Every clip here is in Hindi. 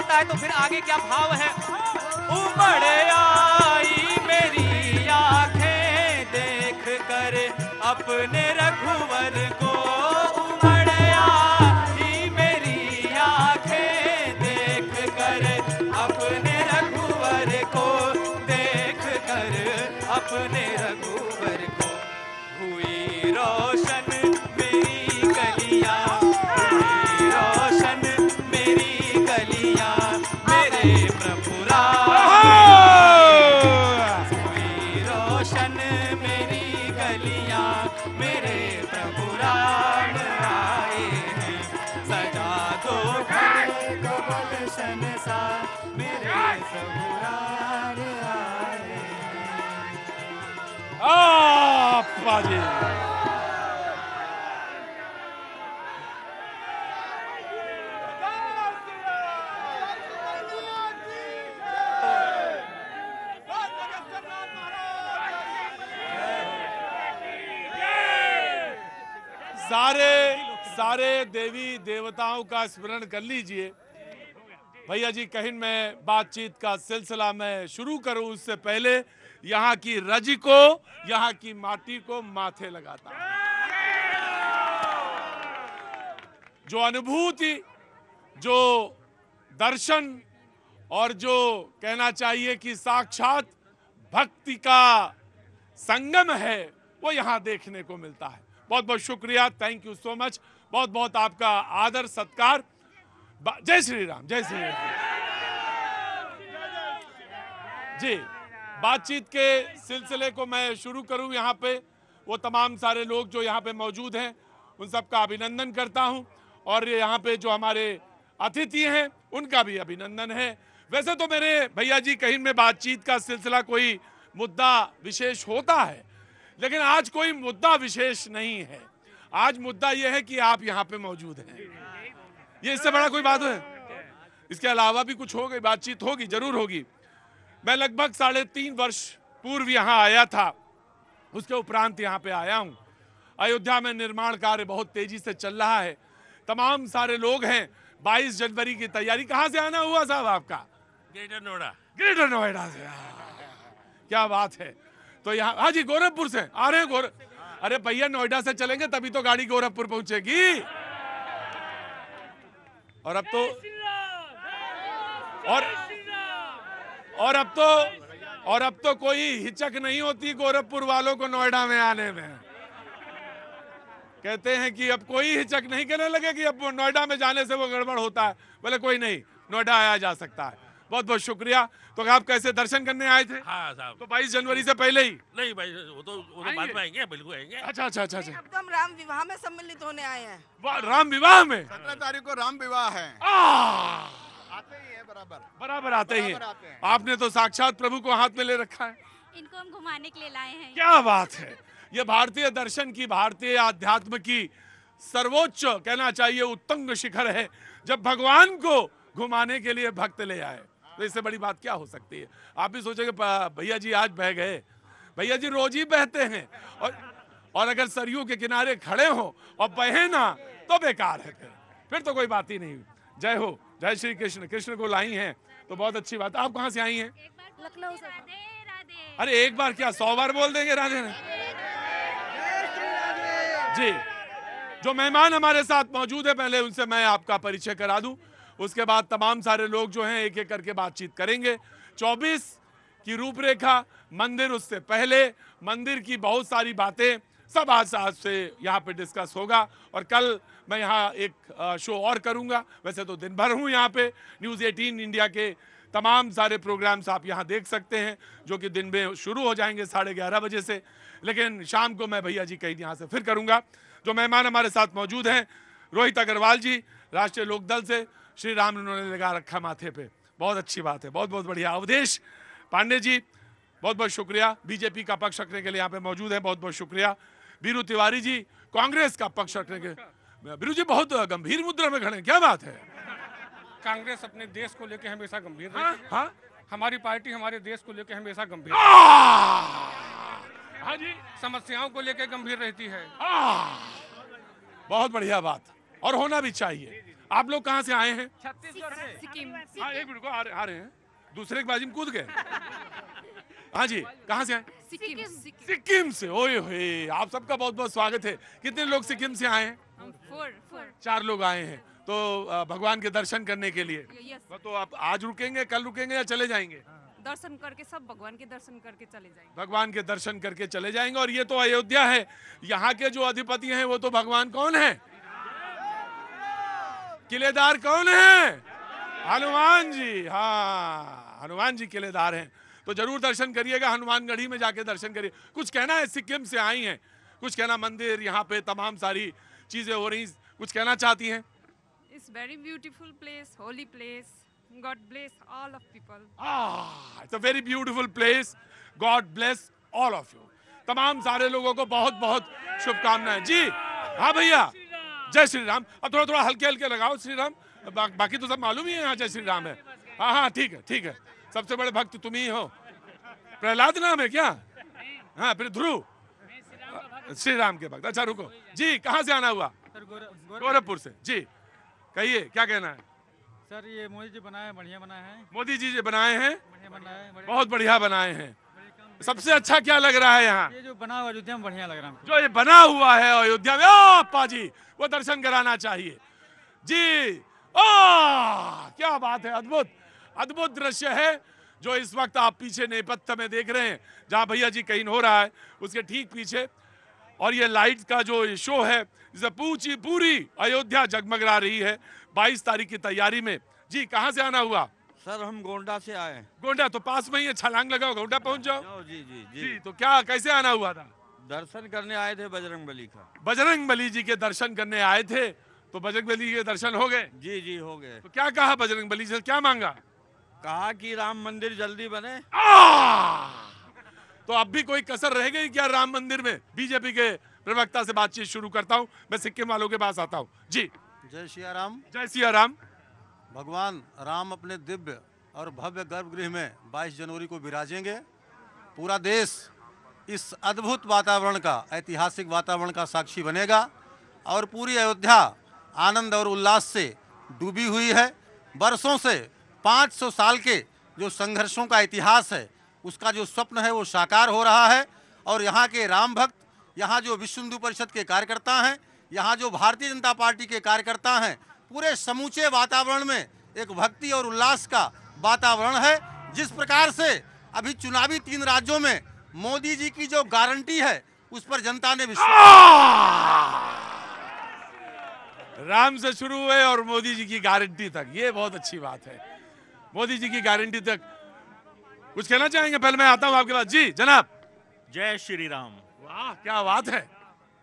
होता है तो फिर आगे क्या भाव है। उमड़ आई मेरी आंखें देख कर अपने रघुवर को, उमड़ आई मेरी आंखें देख कर अपने रघुवर को, देख कर अपने रघुवर को। हुई रोशन मेरी गलियां, हुई रोशन मेरी गलियां, मेरे प्रभु राम। हुई रोशन मेरी गलियां, मेरे प्रभु राम आए हैं। सजा दो घर को गुलशन सा, मेरे प्रभु राम आए हैं। आपा जी सारे देवी देवताओं का स्मरण कर लीजिए। भैया जी कहीं मैं बातचीत का सिलसिला मैं शुरू करूं उससे पहले यहाँ की रज को, यहाँ की माटी को माथे लगाता हूं। जो अनुभूति, जो दर्शन और जो कहना चाहिए कि साक्षात भक्ति का संगम है वो यहाँ देखने को मिलता है। बहुत बहुत शुक्रिया, थैंक यू सो मच, बहुत बहुत आपका आदर सत्कार। जय श्री राम, जय श्री राम जी। बातचीत के सिलसिले को मैं शुरू करूं यहाँ पे, वो तमाम सारे लोग जो यहाँ पे मौजूद हैं उन सबका अभिनंदन करता हूं, और यहाँ पे जो हमारे अतिथि हैं उनका भी अभिनंदन है। वैसे तो मेरे भैया जी कहीं में बातचीत का सिलसिला कोई मुद्दा विशेष होता है, लेकिन आज कोई मुद्दा विशेष नहीं है। आज मुद्दा यह है कि आप यहाँ पे मौजूद हैं, ये इससे बड़ा कोई बात है? इसके अलावा भी कुछ होगी, बातचीत होगी, जरूर होगी। मैं लगभग 3.5 वर्ष पूर्व यहाँ आया था, उसके उपरांत यहाँ पे आया हूँ। अयोध्या में निर्माण कार्य बहुत तेजी से चल रहा है, तमाम सारे लोग हैं। 22 जनवरी की तैयारी। कहाँ से आना हुआ साहब आपका? ग्रेटर नोएडा। ग्रेटर नोएडा से, क्या बात है। तो यहाँ, हाँ जी, गोरखपुर से आ रहे हैं। अरे भैया नोएडा से चलेंगे तभी तो गाड़ी गोरखपुर पहुंचेगी। और अब तो और अब तो कोई हिचक नहीं होती गोरखपुर वालों को नोएडा में आने में। कहते हैं कि अब कोई हिचक नहीं करने लगे कि अब नोएडा में जाने से वो गड़बड़ होता है। बोले कोई नहीं, नोएडा आया जा सकता है। बहुत बहुत शुक्रिया। तो आप कैसे दर्शन करने आए थे? हाँ साहब। तो 22 जनवरी से पहले ही? नहीं भाई, वो तो बाद में आएंगे, बिल्कुल आएंगे। अच्छा। अब तो हम राम विवाह में सम्मिलित होने आए हैं। राम विवाह में 17 तारीख को राम विवाह है। आते ही है, बराबर आते ही हैं। आपने तो साक्षात प्रभु को हाथ में ले रखा है। इनको हम घुमाने के लिए लाए हैं। क्या बात है। ये भारतीय दर्शन की, भारतीय आध्यात्म की सर्वोच्च कहना चाहिए उत्तुंग शिखर है, जब भगवान को घुमाने के लिए भक्त ले आए। तो इससे बड़ी बात क्या हो सकती है। आप भी सोचेंगे भैया जी आज बह गए। भैया जी रोज ही बहते हैं, और अगर सरयू के किनारे खड़े हो और बहे ना तो बेकार है, फिर तो कोई बात ही नहीं। जय हो, जय श्री कृष्ण। कृष्ण को लाई हैं तो बहुत अच्छी बात। आप कहाँ से आई हैं? लखनऊ से। अरे एक बार क्या 100 बार बोल देंगे राधे ने जी। जो मेहमान हमारे साथ मौजूद है पहले उनसे मैं आपका परिचय करा दूं, उसके बाद तमाम सारे लोग जो हैं एक एक करके बातचीत करेंगे। 24 की रूपरेखा, मंदिर उससे पहले, मंदिर की बहुत सारी बातें सब आज से यहाँ पे डिस्कस होगा। और कल मैं यहाँ एक शो और करूँगा। वैसे तो दिन भर हूँ यहाँ पे। न्यूज़ 18 इंडिया के तमाम सारे प्रोग्राम्स आप यहाँ देख सकते हैं, जो कि दिन में शुरू हो जाएंगे 11:30 बजे से, लेकिन शाम को मैं भैया जी कहीं यहाँ से फिर करूँगा। जो मेहमान हमारे साथ मौजूद हैं, रोहित अग्रवाल जी राष्ट्रीय लोकदल से, श्री राम उन्होंने लगा रखा माथे पे, बहुत अच्छी बात है, बहुत बहुत बढ़िया। अवधेश पांडे जी बहुत बहुत शुक्रिया, बीजेपी का पक्ष रखने के लिए यहाँ पे मौजूद है, बहुत बहुत शुक्रिया। बीरू तिवारी जी कांग्रेस का पक्ष रखने के, बीरू जी बहुत गंभीर मुद्रा में खड़े हैं, क्या बात है? कांग्रेस अपने देश को लेकर हमेशा गंभीर हाँ, रहती है। हाँ? हमारी पार्टी हमारे देश को लेकर हमेशा गंभीर, हाँ जी, समस्याओं को लेकर गंभीर रहती है। बहुत बढ़िया बात, और होना भी चाहिए। आप लोग कहाँ से आए हैं? सिक्किम। हाँ, एक मिनट को आ रहे हैं, दूसरे की बाजी में कूद गए। हाँ जी, कहाँ से आए? सिक्किम। सिक्किम से। ओए होए, आप सबका बहुत बहुत स्वागत है। कितने लोग सिक्किम से आए हैं? हम 4 4 लोग आए हैं। तो भगवान के दर्शन करने के लिए। यस। तो आप आज रुकेंगे, कल रुकेंगे या चले जाएंगे? दर्शन करके सब भगवान के दर्शन करके चले जाएंगे। भगवान के दर्शन करके चले जाएंगे। और ये तो अयोध्या है, यहाँ के जो अधिपति हैं वो तो भगवान कौन है? किलेदार कौन है? हनुमान जी। हाँ, हनुमान जी किलेदार हैं। तो जरूर दर्शन करिएगा, हनुमानगढ़ी में जाके दर्शन करिए। कुछ कहना है? सिक्किम से आई हैं, कुछ कहना? मंदिर यहाँ पे तमाम सारी चीजें हो रही, कुछ कहना चाहती हैं? It's very beautiful place, holy place. God bless all of people. It's a very beautiful place. God bless all of you. तमाम सारे लोगों को बहुत बहुत शुभकामनाएं जी। हाँ भैया, जय श्री राम। अब थोड़ा थोड़ा हल्के हल्के लगाओ श्री राम, बाकी तो सब मालूम ही है यहाँ जय श्री राम है। हाँ हाँ, ठीक है ठीक है। सबसे बड़े भक्त तुम ही हो। प्रहलाद नाम है क्या? हाँ, फिर ध्रुव श्री राम के भक्त। अच्छा रुको जी, कहाँ से आना हुआ? गोरखपुर से जी। कहिए क्या कहना है? सर ये मोदी जी बनाए, बढ़िया बनाए हैं। मोदी जी जो बनाए हैं, बढ़िया बनाए हैं, बहुत बढ़िया बनाए हैं। सबसे अच्छा क्या लग रहा है यहाँ? ये जो बना हुआ अयोध्या में बढ़िया लग रहा है हमको। जो ये बना हुआ है अयोध्या में, ओ अप्पा जी, वो दर्शन कराना चाहिए जी। क्या बात है, अद्भुत अद्भुत दृश्य है जो इस वक्त आप पीछे नेपथ्य में देख रहे हैं, जहाँ भैया जी कहीं हो रहा है उसके ठीक पीछे। और ये लाइट का जो शो है, पूरी अयोध्या जगमगा रही है 22 तारीख की तैयारी में जी। कहाँ से आना हुआ? सर हम गोंडा से आए। गोंडा तो पास में ही है, छलांग लगाओ गोंडा पहुंच जाओ। जी जी जी, जी तो क्या कैसे आना हुआ था? दर्शन करने आए थे बजरंगबली का। बजरंगबली जी के दर्शन करने आए थे, तो बजरंगबली के दर्शन हो गए? जी जी हो गए। तो क्या कहा बजरंगबली से, क्या मांगा? कहा कि राम मंदिर जल्दी बने। तो अब भी कोई कसर रह गई क्या राम मंदिर में? बीजेपी के प्रवक्ता से बातचीत शुरू करता हूं, मैं सिक्किम वालों के पास आता हूं जी। जय सिया राम। जय सिया राम। भगवान राम अपने दिव्य और भव्य गर्भगृह में 22 जनवरी को विराजेंगे। पूरा देश इस अद्भुत वातावरण का, ऐतिहासिक वातावरण का साक्षी बनेगा और पूरी अयोध्या आनंद और उल्लास से डूबी हुई है। वर्षों से 500 साल के जो संघर्षों का इतिहास है, उसका जो स्वप्न है वो साकार हो रहा है। और यहाँ के राम भक्त, यहाँ जो विश्व हिंदू परिषद के कार्यकर्ता हैं, यहाँ जो भारतीय जनता पार्टी के कार्यकर्ता हैं, पूरे समूचे वातावरण में एक भक्ति और उल्लास का वातावरण है। जिस प्रकार से अभी चुनावी 3 राज्यों में मोदी जी की जो गारंटी है उस पर जनता ने विश्वास। राम से शुरू हुए और मोदी जी की गारंटी तक, ये बहुत अच्छी बात है। मोदी जी की गारंटी तक कुछ कहना चाहेंगे? पहले मैं आता हूं आपके पास जी। जनाब जय श्री राम। वाह क्या बात है।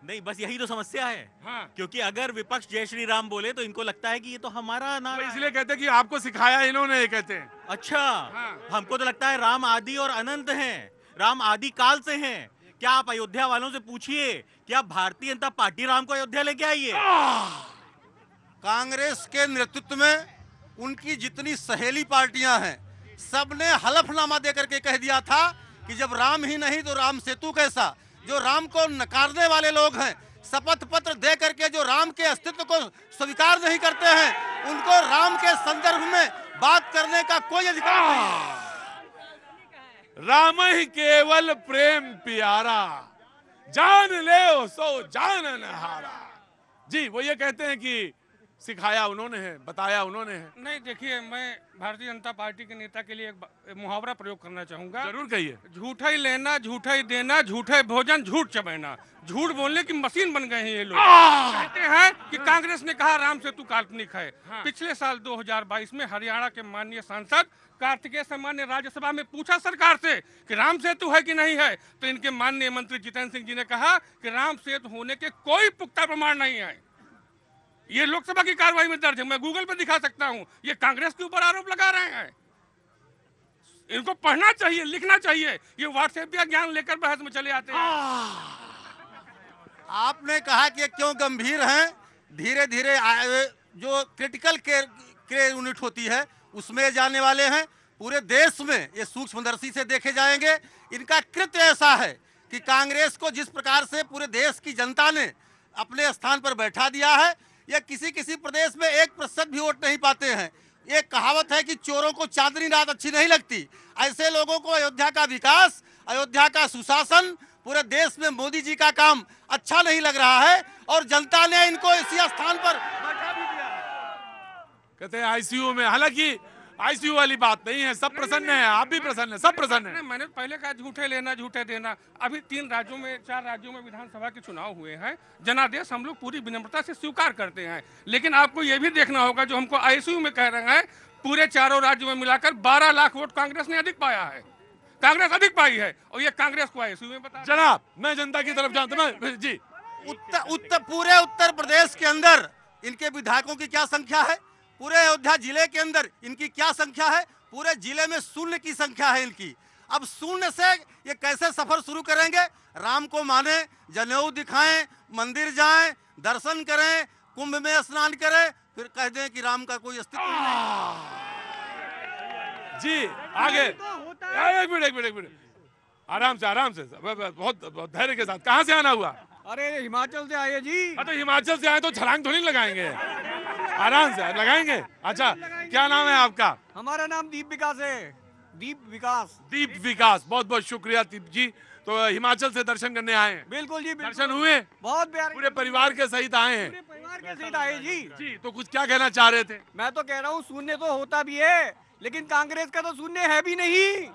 नहीं बस यही तो समस्या है। हाँ। क्योंकि अगर विपक्ष जय श्री राम बोले तो इनको लगता है कि ये तो हमारा नारा है। इसलिए कहते हैं कि आपको सिखाया इन्होंने, ये कहते हैं। अच्छा। हाँ। हमको तो लगता है राम आदि और अनंत हैं, राम आदि काल से हैं। क्या आप अयोध्या वालों से पूछिए, क्या भारतीय जनता पार्टी राम को अयोध्या लेके आई है? कांग्रेस के नेतृत्व में उनकी जितनी सहेली पार्टियां हैं, सबने हलफनामा देकर के कह दिया था कि जब राम ही नहीं तो राम सेतु कैसा। जो राम को नकारने वाले लोग हैं, शपथ पत्र दे करके जो राम के अस्तित्व को स्वीकार नहीं करते हैं, उनको राम के संदर्भ में बात करने का कोई अधिकार नहीं। राम ही केवल प्रेम प्यारा, जान ले सो जानन हारा। जी वो ये कहते हैं कि सिखाया उन्होंने है, बताया उन्होंने है। नहीं देखिए, मैं भारतीय जनता पार्टी के नेता के लिए एक मुहावरा प्रयोग करना चाहूंगा। जरूर कहिए। झूठा ही लेना, झूठा ही देना, झूठा ही भोजन, झूठ चबैना। झूठ बोलने की मशीन बन गए हैं ये लोग। कहते हैं कि कांग्रेस ने कहा राम सेतु काल्पनिक है। पिछले साल 2022 में हरियाणा के माननीय सांसद कार्तिकेय सम्मान ने राज्यसभा में पूछा सरकार से कि राम सेतु है कि नहीं है, तो इनके माननीय मंत्री जितेंद्र सिंह जी ने कहा कि राम सेतु होने के कोई पुख्ता प्रमाण नहीं है। ये लोकसभा की कार्रवाई में दर्ज है, मैं गूगल पे दिखा सकता हूं। ये कांग्रेस के ऊपर आरोप लगा रहे हैं। इनको पढ़ना चाहिए, लिखना चाहिए। ये व्हाट्सएप का ज्ञान लेकर बहस में चले आते हैं। आपने कहा कि क्यों गंभीर हैं, धीरे धीरे जो क्रिटिकल केयर यूनिट होती है उसमें जाने वाले हैं। पूरे देश में ये सूक्ष्मदर्शी से देखे जाएंगे। इनका कृत्य ऐसा है कि कांग्रेस को जिस प्रकार से पूरे देश की जनता ने अपने स्थान पर बैठा दिया है, ये किसी किसी प्रदेश में 1% भी वोट नहीं पाते हैं। ये कहावत है कि चोरों को चांदनी रात अच्छी नहीं लगती। ऐसे लोगों को अयोध्या का विकास, अयोध्या का सुशासन, पूरे देश में मोदी जी का काम अच्छा नहीं लग रहा है और जनता ने इनको इसी स्थान पर बैठा भी दिया है। कहते हैं आईसीयू में, हालांकि आईसीयू वाली बात नहीं है, सब प्रसन्न है, आप भी प्रसन्न है, सब प्रसन्न है। मैंने पहले कहा झूठे लेना झूठे देना। अभी 4 राज्यों में विधानसभा के चुनाव हुए हैं। जनादेश हम लोग पूरी विनम्रता से स्वीकार करते हैं, लेकिन आपको ये भी देखना होगा जो हमको आईसीयू में कह रहे हैं, पूरे 4 राज्यों में मिलाकर 12 लाख वोट कांग्रेस ने अधिक पाया है, कांग्रेस अधिक पाई है, और ये कांग्रेस को आईसीयू में बता। जनाब, मैं जनता की तरफ जानता हूं जी। पूरे उत्तर प्रदेश के अंदर इनके विधायकों की क्या संख्या है? पूरे अयोध्या जिले के अंदर इनकी क्या संख्या है? पूरे जिले में 0 की संख्या है इनकी। अब 0 से ये कैसे सफर शुरू करेंगे? राम को माने, जनेऊ दिखाएं, मंदिर जाएं, दर्शन करें, कुंभ में स्नान करें, फिर कह दें कि राम का कोई अस्तित्व नहीं। जी आगे एक मिनट आराम से बहुत धैर्य के साथ। कहाँ से आना हुआ? अरे हिमाचल से आए जी। तो हिमाचल से आए तो छलांग थोड़ी लगाएंगे, आराम से लगाएंगे। अच्छा, क्या नाम है आपका? हमारा नाम दीप विकास है। दीप विकास। बहुत बहुत शुक्रिया दीप जी। तो हिमाचल से दर्शन करने आए हैं? बिल्कुल जी, दर्शन हुए? बहुत प्यारे, पूरे परिवार के सहित आए हैं? पूरे परिवार के सहित आए जी। तो कुछ क्या कहना चाह रहे थे? मैं तो कह रहा हूँ शून्य तो होता भी है, लेकिन कांग्रेस का तो शून्य है भी नहीं।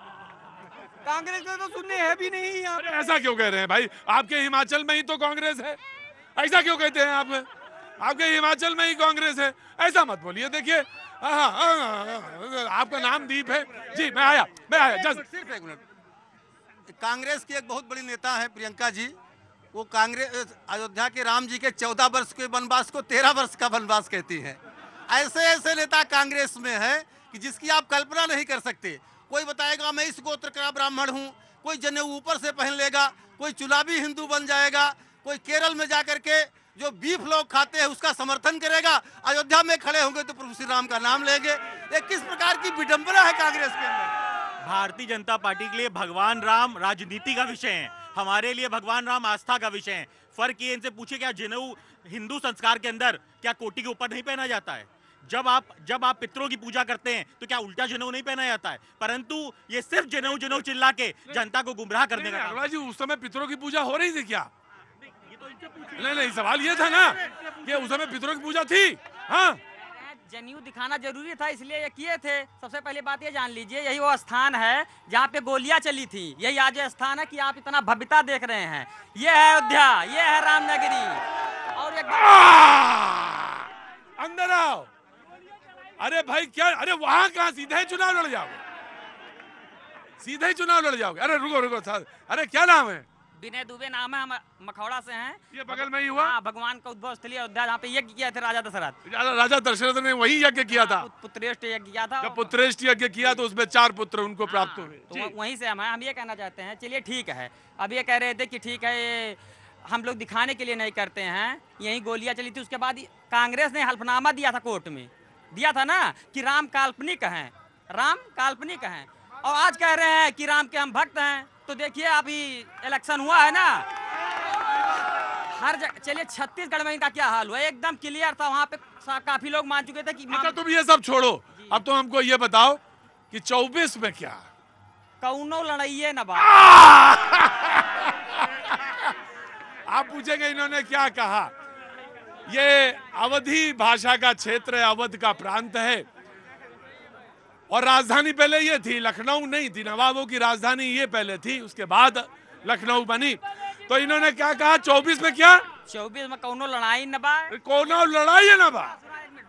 कांग्रेस का तो शून्य है भी नहीं यहाँ पे। ऐसा क्यों कह रहे हैं भाई? आपके हिमाचल में ही तो कांग्रेस है, ऐसा क्यों कहते हैं आप? आपके हिमाचल में ही कांग्रेस है, ऐसा मत बोलिए। देखिए आपका नाम दीप है जी। मैं आया जस्ट सिर्फ एक मिनट। कांग्रेस की एक बहुत बड़ी नेता है प्रियंका जी, वो कांग्रेस अयोध्या के राम जी के 14 वर्ष के वनवास को 13 वर्ष का वनवास कहती है। ऐसे ऐसे नेता कांग्रेस में है कि जिसकी आप कल्पना नहीं कर सकते। कोई बताएगा मैं इस गोत्र का ब्राह्मण हूँ, कोई जनेऊ ऊपर से पहन लेगा, कोई चुनावी हिंदू बन जाएगा, कोई केरल में जाकर के जो बीफ लोग खाते हैं उसका समर्थन करेगा, अयोध्या में खड़े होंगे तो प्रभु श्री राम का नाम लेंगे। ये किस प्रकार की विडंबना है कांग्रेस के अंदर? भारतीय जनता पार्टी के लिए भगवान राम राजनीति का विषय है, हमारे लिए भगवान राम आस्था का विषय है। फर्क ये, इनसे पूछे क्या जनेऊ हिंदू संस्कार के अंदर क्या कोटी के ऊपर नहीं पहना जाता है? जब आप पितरों की पूजा करते हैं तो क्या उल्टा जनेऊ नहीं पहना जाता है? परंतु ये सिर्फ जनेऊ चिल्ला के जनता को गुमराह करने का। अग्रवाल जी, उस समय पितरों की पूजा हो रही थी क्या? नहीं, सवाल ये था ना कि उस समय पितरों की पूजा थी। हाँ, जनेऊ दिखाना जरूरी था, इसलिए ये किए थे। सबसे पहले बात ये जान लीजिए, यही वो स्थान है जहाँ पे गोलियां चली थी। यही आज स्थान है कि आप इतना भव्यता देख रहे हैं। ये है अयोध्या, ये है रामनगरी। और एक अंदर आओ। अरे भाई क्या, अरे वहां कहाँ, सीधे ही चुनाव लड़ जाओगे? सीधे ही चुनाव लड़ जाओगे? अरे रुको अरे क्या नाम है? विनय दुबे नाम है, हम मखौड़ा से हैं। ये बगल में ही हुआ? हाँ, भगवान का उद्भव स्थली अयोध्या, जहाँ पे यज्ञ किया था राजा दशरथ। राजा दशरथ ने वही यज्ञ किया था, पुत्रेष्ट यज्ञ किया था। जब पुत्रेष्ट यज्ञ किया तो उसमें 4 पुत्र उनको प्राप्त हुए। तो वहीं से हम ये कहना चाहते हैं। चलिए ठीक है, अब ये कह रहे थे कि ठीक है ये हम लोग दिखाने के लिए नहीं करते हैं। यही गोलियां चली थी, उसके बाद कांग्रेस ने हल्फनामा दिया था, कोर्ट में दिया था ना कि राम काल्पनिक हैं, राम काल्पनिक हैं। और आज कह रहे हैं कि राम के हम भक्त हैं। तो देखिए अभी इलेक्शन हुआ है ना, हर जगह। चलिए छत्तीसगढ़ में इनका क्या हाल हुआ, एकदम क्लियर था। वहाँ पे काफी लोग मान चुके थे कि अच्छा तुम ये सब छोड़ो, अब तो हमको ये बताओ कि 24 में क्या? कौनो लड़ाइए न बात। आप पूछेंगे इन्होंने क्या कहा? ये अवधी भाषा का क्षेत्र है, अवध का प्रांत है, और राजधानी पहले ये थी, लखनऊ नहीं थी। नवाबों की राजधानी ये पहले थी, उसके बाद लखनऊ बनी। तो इन्होंने क्या कहा 24 में क्या? 24 में कौनो लड़ाई न बा, कौनो लड़ाई न बा।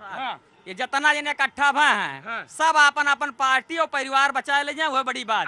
हाँ। ये जितना जने इकट्ठा भा हैं, हाँ। सब अपन अपन पार्टी और परिवार बचा ले जाए, वह बड़ी बात।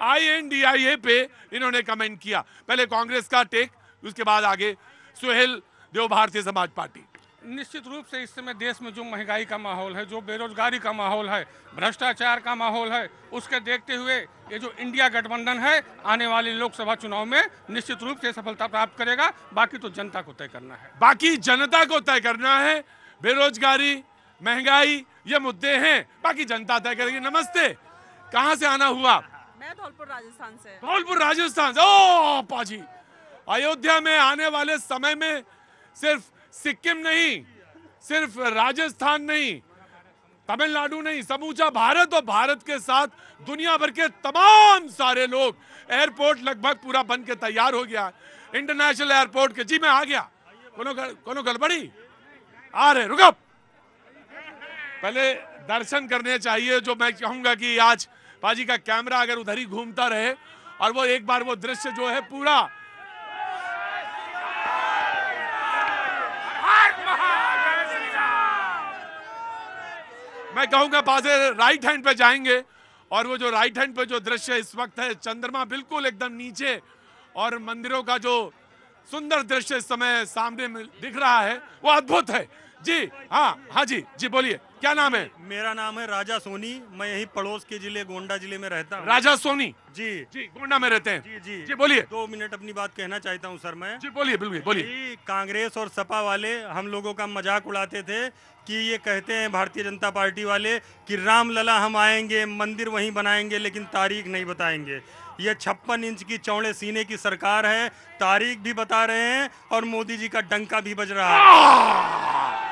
INDIA पे इन्होंने कमेंट किया। पहले कांग्रेस का टेक, उसके बाद आगे सुहेल देव भारतीय समाज पार्टी। निश्चित रूप से इस समय देश में जो महंगाई का माहौल है, जो बेरोजगारी का माहौल है, भ्रष्टाचार का माहौल है, उसके देखते हुए ये जो इंडिया गठबंधन है आने वाले लोकसभा चुनाव में निश्चित रूप से सफलता प्राप्त करेगा। बाकी तो जनता को तय करना है, बाकी जनता को तय करना है। बेरोजगारी, महंगाई, ये मुद्दे हैं, बाकी जनता तय करेगी। नमस्ते, कहाँ से आना हुआ? मैं धौलपुर राजस्थान से। धौलपुर राजस्थान से। ओ पाजी, अयोध्या में आने वाले समय में सिर्फ सिक्किम नहीं, सिर्फ राजस्थान नहीं, तमिलनाडु नहीं, समूचा भारत और भारत के साथ दुनिया भर के तमाम सारे लोग। एयरपोर्ट लगभग पूरा बन के तैयार हो गया, इंटरनेशनल एयरपोर्ट के। जी मैं आ गया। कोनो गड़बड़ी आ रहे, रुको। पहले दर्शन करने चाहिए। जो मैं कहूंगा कि आज पाजी का कैमरा अगर उधर ही घूमता रहे और वो एक बार वो दृश्य जो है पूरा मैं कहूंगा पासे राइट हैंड पे जाएंगे और वो जो राइट हैंड पे जो दृश्य इस वक्त है, चंद्रमा बिल्कुल एकदम नीचे और मंदिरों का जो सुंदर दृश्य इस समय सामने दिख रहा है वो अद्भुत है। जी हाँ जी, जी बोलिए, क्या नाम है? मेरा नाम है राजा सोनी। मैं यही पड़ोस के जिले गोंडा जिले में रहता हूँ। राजा सोनी जी जी, गोंडा में रहते हैं। जी जी जी बोलिए। 2 मिनट अपनी बात कहना चाहता हूँ सर मैं। जी बोलिए, बिल्कुल बोलिए। कांग्रेस और सपा वाले हम लोगों का मजाक उड़ाते थे कि ये कहते हैं भारतीय जनता पार्टी वाले कि रामलला हम आएंगे, मंदिर वहीं बनाएंगे, लेकिन तारीख नहीं बताएंगे। ये 56 इंच की चौड़े सीने की सरकार है, तारीख भी बता रहे हैं और मोदी जी का डंका भी बज रहा है।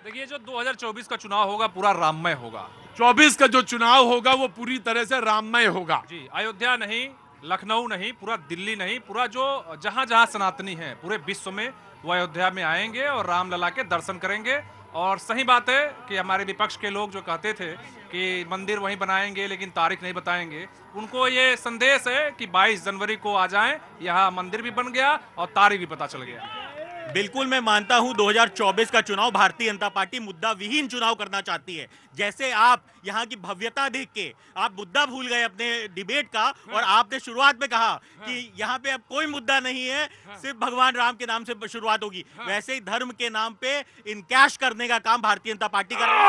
देखिए, जो 2024 का चुनाव होगा पूरा राममय होगा। 24 का जो चुनाव होगा वो पूरी तरह से राममय होगा। जी, अयोध्या नहीं, लखनऊ नहीं, पूरा दिल्ली नहीं, पूरा जो जहां जहां सनातनी है पूरे विश्व में वो अयोध्या में आएंगे और रामलला के दर्शन करेंगे। और सही बात है कि हमारे विपक्ष के लोग जो कहते थे कि मंदिर वहीं बनाएंगे लेकिन तारीख नहीं बताएंगे, उनको ये संदेश है कि 22 जनवरी को आ जाएं, यहाँ मंदिर भी बन गया और तारीख भी पता चल गया। बिल्कुल मैं मानता हूं 2024 का चुनाव भारतीय जनता पार्टी मुद्दा विहीन चुनाव करना चाहती है। जैसे आप यहाँ की भव्यता देख के आप मुद्दा भूल गए अपने डिबेट का और आपने शुरुआत में कहा कि यहाँ पे अब कोई मुद्दा नहीं है, सिर्फ भगवान राम के नाम से शुरुआत होगी। वैसे ही धर्म के नाम पे इनकैश करने का काम भारतीय जनता पार्टी कर रही है।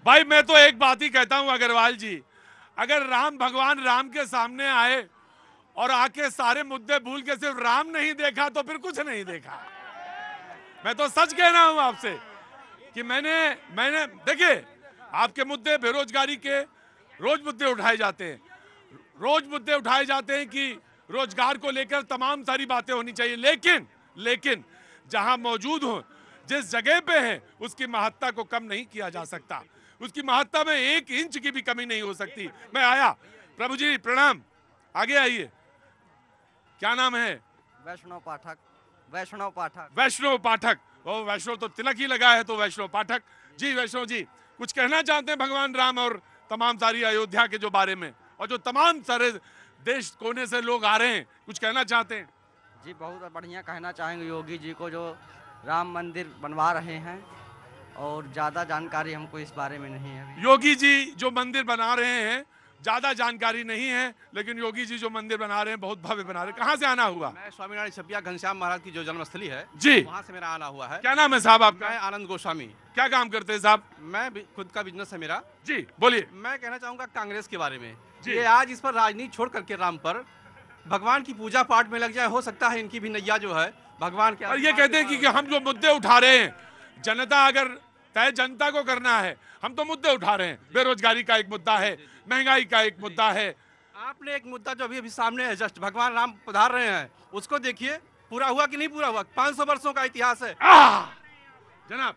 भाई मैं तो एक बात ही कहता हूं अग्रवाल जी, अगर राम भगवान राम के सामने आए और आके सारे मुद्दे भूल के सिर्फ राम नहीं देखा तो फिर कुछ नहीं देखा। मैं तो सच कह रहा हूं आपसे कि मैंने देखिए, आपके मुद्दे बेरोजगारी के रोज मुद्दे उठाए जाते हैं, रोज मुद्दे उठाए जाते हैं कि रोजगार को लेकर तमाम सारी बातें होनी चाहिए, लेकिन जहां मौजूद हो, जिस जगह पे है, उसकी महत्ता को कम नहीं किया जा सकता। उसकी महत्ता में 1 इंच की भी कमी नहीं हो सकती। मैं आया। प्रभु जी प्रणाम, आगे आइए। क्या नाम है? वैष्णव पाठक। वैष्णव पाठक। वैष्णव पाठक। ओ वैष्णव तो तिलक ही लगा है, तो वैष्णव पाठक जी। वैष्णव जी कुछ कहना चाहते हैं भगवान राम और तमाम सारी अयोध्या के जो बारे में, और जो तमाम सारे देश कोने से लोग आ रहे हैं, कुछ कहना चाहते हैं? जी बहुत बढ़िया कहना चाहेंगे योगी जी को, जो राम मंदिर बनवा रहे हैं, और ज़्यादा जानकारी हमको इस बारे में नहीं है। योगी जी जो मंदिर बना रहे हैं ज्यादा जानकारी नहीं है, लेकिन योगी जी जो मंदिर बना रहे हैं बहुत भव्य बना रहे हैं। कहाँ से आना हुआ? मैं स्वामीनारायण छपिया घनश्याम महाराज की जो जन्मस्थली है जी, वहाँ से मेरा आना हुआ है। क्या नाम है साहब आपका? मैं आनंद गोस्वामी। क्या काम करते हैं साहब? मैं खुद का बिजनेस है मेरा। जी बोलिए। मैं कहना चाहूँगा कांग्रेस के बारे में, जी। ये आज इस पर राजनीति छोड़ करके राम पर भगवान की पूजा पाठ में लग जाए। हो सकता है इनकी भी नैया जो है भगवान के। और ये कहते हैं कि हम जो मुद्दे उठा रहे हैं, जनता अगर तय जनता को करना है, हम तो मुद्दे उठा रहे हैं। बेरोजगारी का एक मुद्दा है, महंगाई का एक मुद्दा है। आपने एक मुद्दा जो अभी सामने है, जस्ट भगवान राम पधार रहे हैं, उसको देखिए पूरा हुआ कि नहीं पूरा हुआ। 500 वर्षों का इतिहास है जनाब।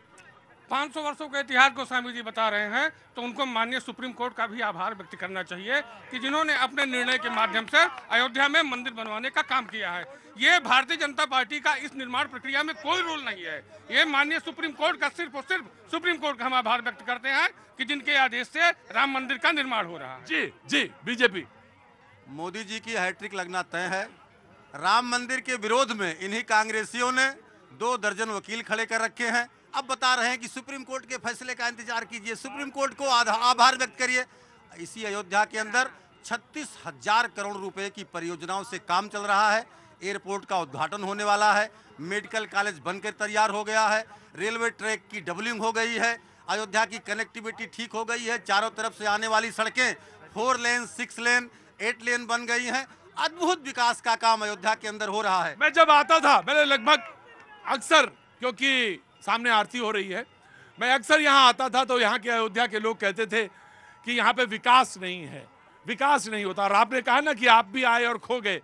500 वर्षों के इतिहास को स्वामी जी बता रहे हैं, तो उनको माननीय सुप्रीम कोर्ट का भी आभार व्यक्त करना चाहिए कि जिन्होंने अपने निर्णय के माध्यम से अयोध्या में मंदिर बनवाने का काम किया है। ये भारतीय जनता पार्टी का इस निर्माण प्रक्रिया में कोई रोल नहीं है। ये माननीय सुप्रीम कोर्ट का सिर्फ और सिर्फ सुप्रीम कोर्ट का हम आभार व्यक्त करते हैं कि जिनके आदेश से राम मंदिर का निर्माण हो रहा है। जी जी। बीजेपी मोदी जी की हैट्रिक लगना तय है। राम मंदिर के विरोध में इन्हीं कांग्रेसियों ने 2 दर्जन वकील खड़े कर रखे हैं। अब बता रहे हैं कि सुप्रीम कोर्ट के फैसले का इंतजार कीजिए, सुप्रीम कोर्ट को आभार व्यक्त करिए। इसी अयोध्या के अंदर 36,000 करोड़ रुपए की परियोजनाओं से काम चल रहा है। एयरपोर्ट का उद्घाटन होने वाला है, मेडिकल कॉलेज बनकर तैयार हो गया है, रेलवे ट्रैक की डबलिंग हो गई है, अयोध्या की कनेक्टिविटी ठीक हो गई है, चारों तरफ से आने वाली सड़कें 4 लेन, 6 लेन, 8 लेन बन गई हैं। अद्भुत विकास का काम अयोध्या के अंदर हो रहा है। मैं जब आता था, मैंने लगभग अक्सर, क्योंकि सामने आरती हो रही है, मैं अक्सर यहाँ आता था तो यहाँ के अयोध्या के लोग कहते थे कि यहाँ पे विकास नहीं है, विकास नहीं होता। और आपने कहा ना कि आप भी आए और खो गए,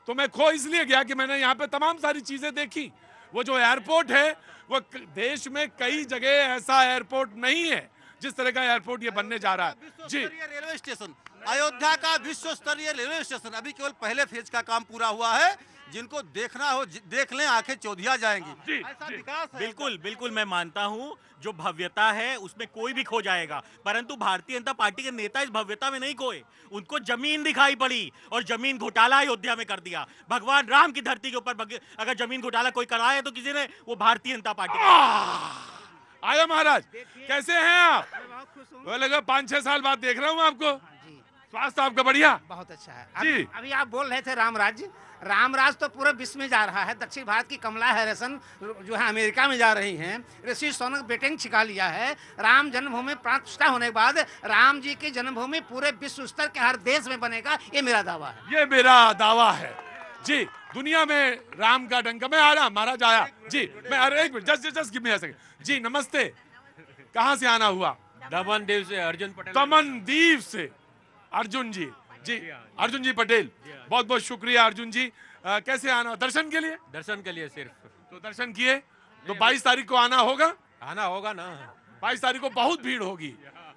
तो मैं खो इसलिए गया कि मैंने यहाँ पे तमाम सारी चीजें देखी। वो जो एयरपोर्ट है, वो देश में कई जगह ऐसा एयरपोर्ट नहीं है जिस तरह का एयरपोर्ट ये बनने जा रहा है। जी, रेलवे स्टेशन, अयोध्या का विश्व स्तरीय रेलवे स्टेशन अभी केवल पहले फेज का काम पूरा हुआ है। जिनको देखना हो देख लें, आंखें चौधिया जाएंगी। ऐसा विकास है। बिल्कुल बिल्कुल, मैं मानता हूं जो भव्यता है उसमें कोई भी खो जाएगा, परंतु भारतीय जनता पार्टी के नेता इस भव्यता में नहीं खोए। उनको जमीन दिखाई पड़ी और जमीन घोटाला अयोध्या में कर दिया। भगवान राम की धरती के ऊपर अगर जमीन घोटाला कोई कराया तो किसी ने, वो भारतीय जनता पार्टी। आया महाराज, कैसे हैं आप? वो लगा 5-6 साल बाद देख रहा हूँ आपको। स्वास्थ्य आपका बढ़िया? बहुत अच्छा है। जी। अभी आप बोल रहे थे रामराज, रामराज तो पूरे विश्व में जा रहा है। दक्षिण भारत की कमला हैरिसन जो है अमेरिका में जा रही हैं। ऋषि सोनक बेटेंग छिका लिया है। राम जन्मभूमि प्राण प्रतिष्ठा होने के बाद राम जी की जन्मभूमि पूरे विश्व स्तर के हर देश में बनेगा, ये मेरा दावा है। ये मेरा दावा है जी। दुनिया में राम का डंका। मैं आ रहा, महाराज आया जी। मैं अरे एक minute, just give me a second जी। नमस्ते, कहाँ से आना हुआ? दमन दीव से अर्जुन पटेल। दमन दीव से अर्जुन जी। जी, अर्जुन जी पटेल, बहुत बहुत शुक्रिया अर्जुन जी। कैसे आना? दर्शन के लिए? दर्शन के लिए सिर्फ। तो दर्शन किए, तो 22 तारीख को आना होगा? आना होगा ना। 22 तारीख को बहुत भीड़ होगी,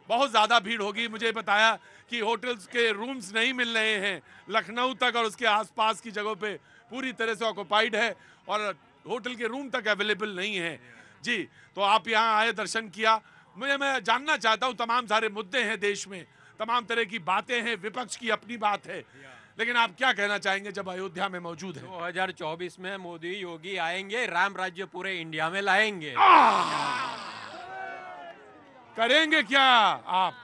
बहुत ज्यादा भीड़ होगी। मुझे बताया कि होटल्स के रूम्स नहीं मिल रहे हैं। लखनऊ तक और उसके आसपास की जगहों पे पूरी तरह से ऑक्युपाइड है और होटल के रूम तक अवेलेबल नहीं है जी। तो आप यहाँ आए, दर्शन किया। मैं जानना चाहता हूँ, तमाम सारे मुद्दे हैं देश में, तमाम तरह की बातें हैं, विपक्ष की अपनी बात है, लेकिन आप क्या कहना चाहेंगे जब अयोध्या में मौजूद है? 2024 में मोदी योगी आएंगे, राम राज्य पूरे इंडिया में लाएंगे। करेंगे क्या आप?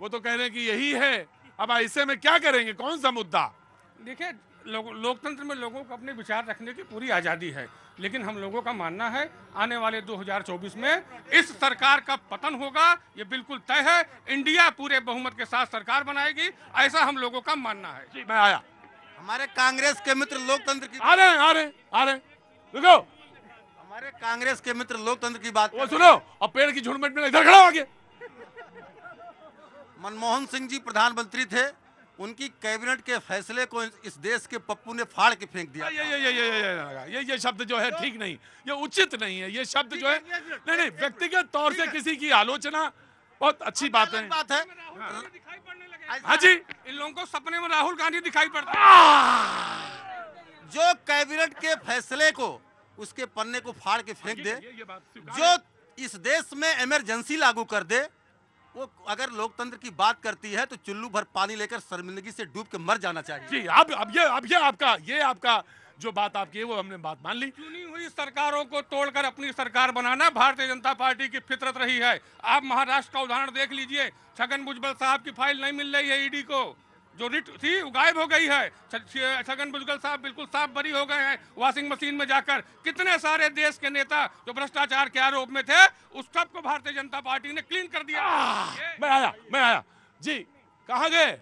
वो तो कह रहे हैं कि यही है। अब ऐसे में क्या करेंगे? कौन सा मुद्दा? देखिए, लोकतंत्र में लोगों को अपने विचार रखने की पूरी आज़ादी है, लेकिन हम लोगों का मानना है आने वाले 2024 में इस सरकार का पतन होगा, ये बिल्कुल तय है। इंडिया पूरे बहुमत के साथ सरकार बनाएगी, ऐसा हम लोगों का मानना है। जी, मैं आया। हमारे कांग्रेस के मित्र लोकतंत्र की आ रहे रुको। हमारे कांग्रेस के मित्र लोकतंत्र की बात वो सुनो, और पेड़ की झुरमुट में इधर खड़ा हो आगे। मनमोहन सिंह जी प्रधानमंत्री थे, उनकी कैबिनेट के फैसले को इस देश के पप्पू ने फाड़ के फेंक दिया। ये शब्द जो है ठीक नहीं, ये उचित नहीं है। ये शब्द जो है नहीं, व्यक्तिगत तौर से किसी की आलोचना बहुत अच्छी बात है। हाँ जी, इन लोगों को सपने में राहुल गांधी दिखाई पड़ता है। जो कैबिनेट के फैसले को, उसके पन्ने को फाड़ के फेंक दे, जो इस देश में इमरजेंसी लागू कर दे, वो अगर लोकतंत्र की बात करती है तो चुल्लू भर पानी लेकर शर्मिंदगी से डूब के मर जाना चाहिए। जी, अब ये आपका जो बात आपकी है वो हमने बात मान ली। चुनी हुई सरकारों को तोड़कर अपनी सरकार बनाना भारतीय जनता पार्टी की फितरत रही है। आप महाराष्ट्र का उदाहरण देख लीजिए। छगन भुजबल साहब की फाइल नहीं मिल रही है ईडी को, जो रिट थी वो गायब हो गई है। छगन भुजबल साहब बिल्कुल साफ बरी हो गए हैं वॉशिंग मशीन में जाकर। कितने सारे देश के नेता जो भ्रष्टाचार के आरोप में थे, उस सब को भारतीय जनता पार्टी ने क्लीन कर दिया। मैं आया जी। कहाँ गए?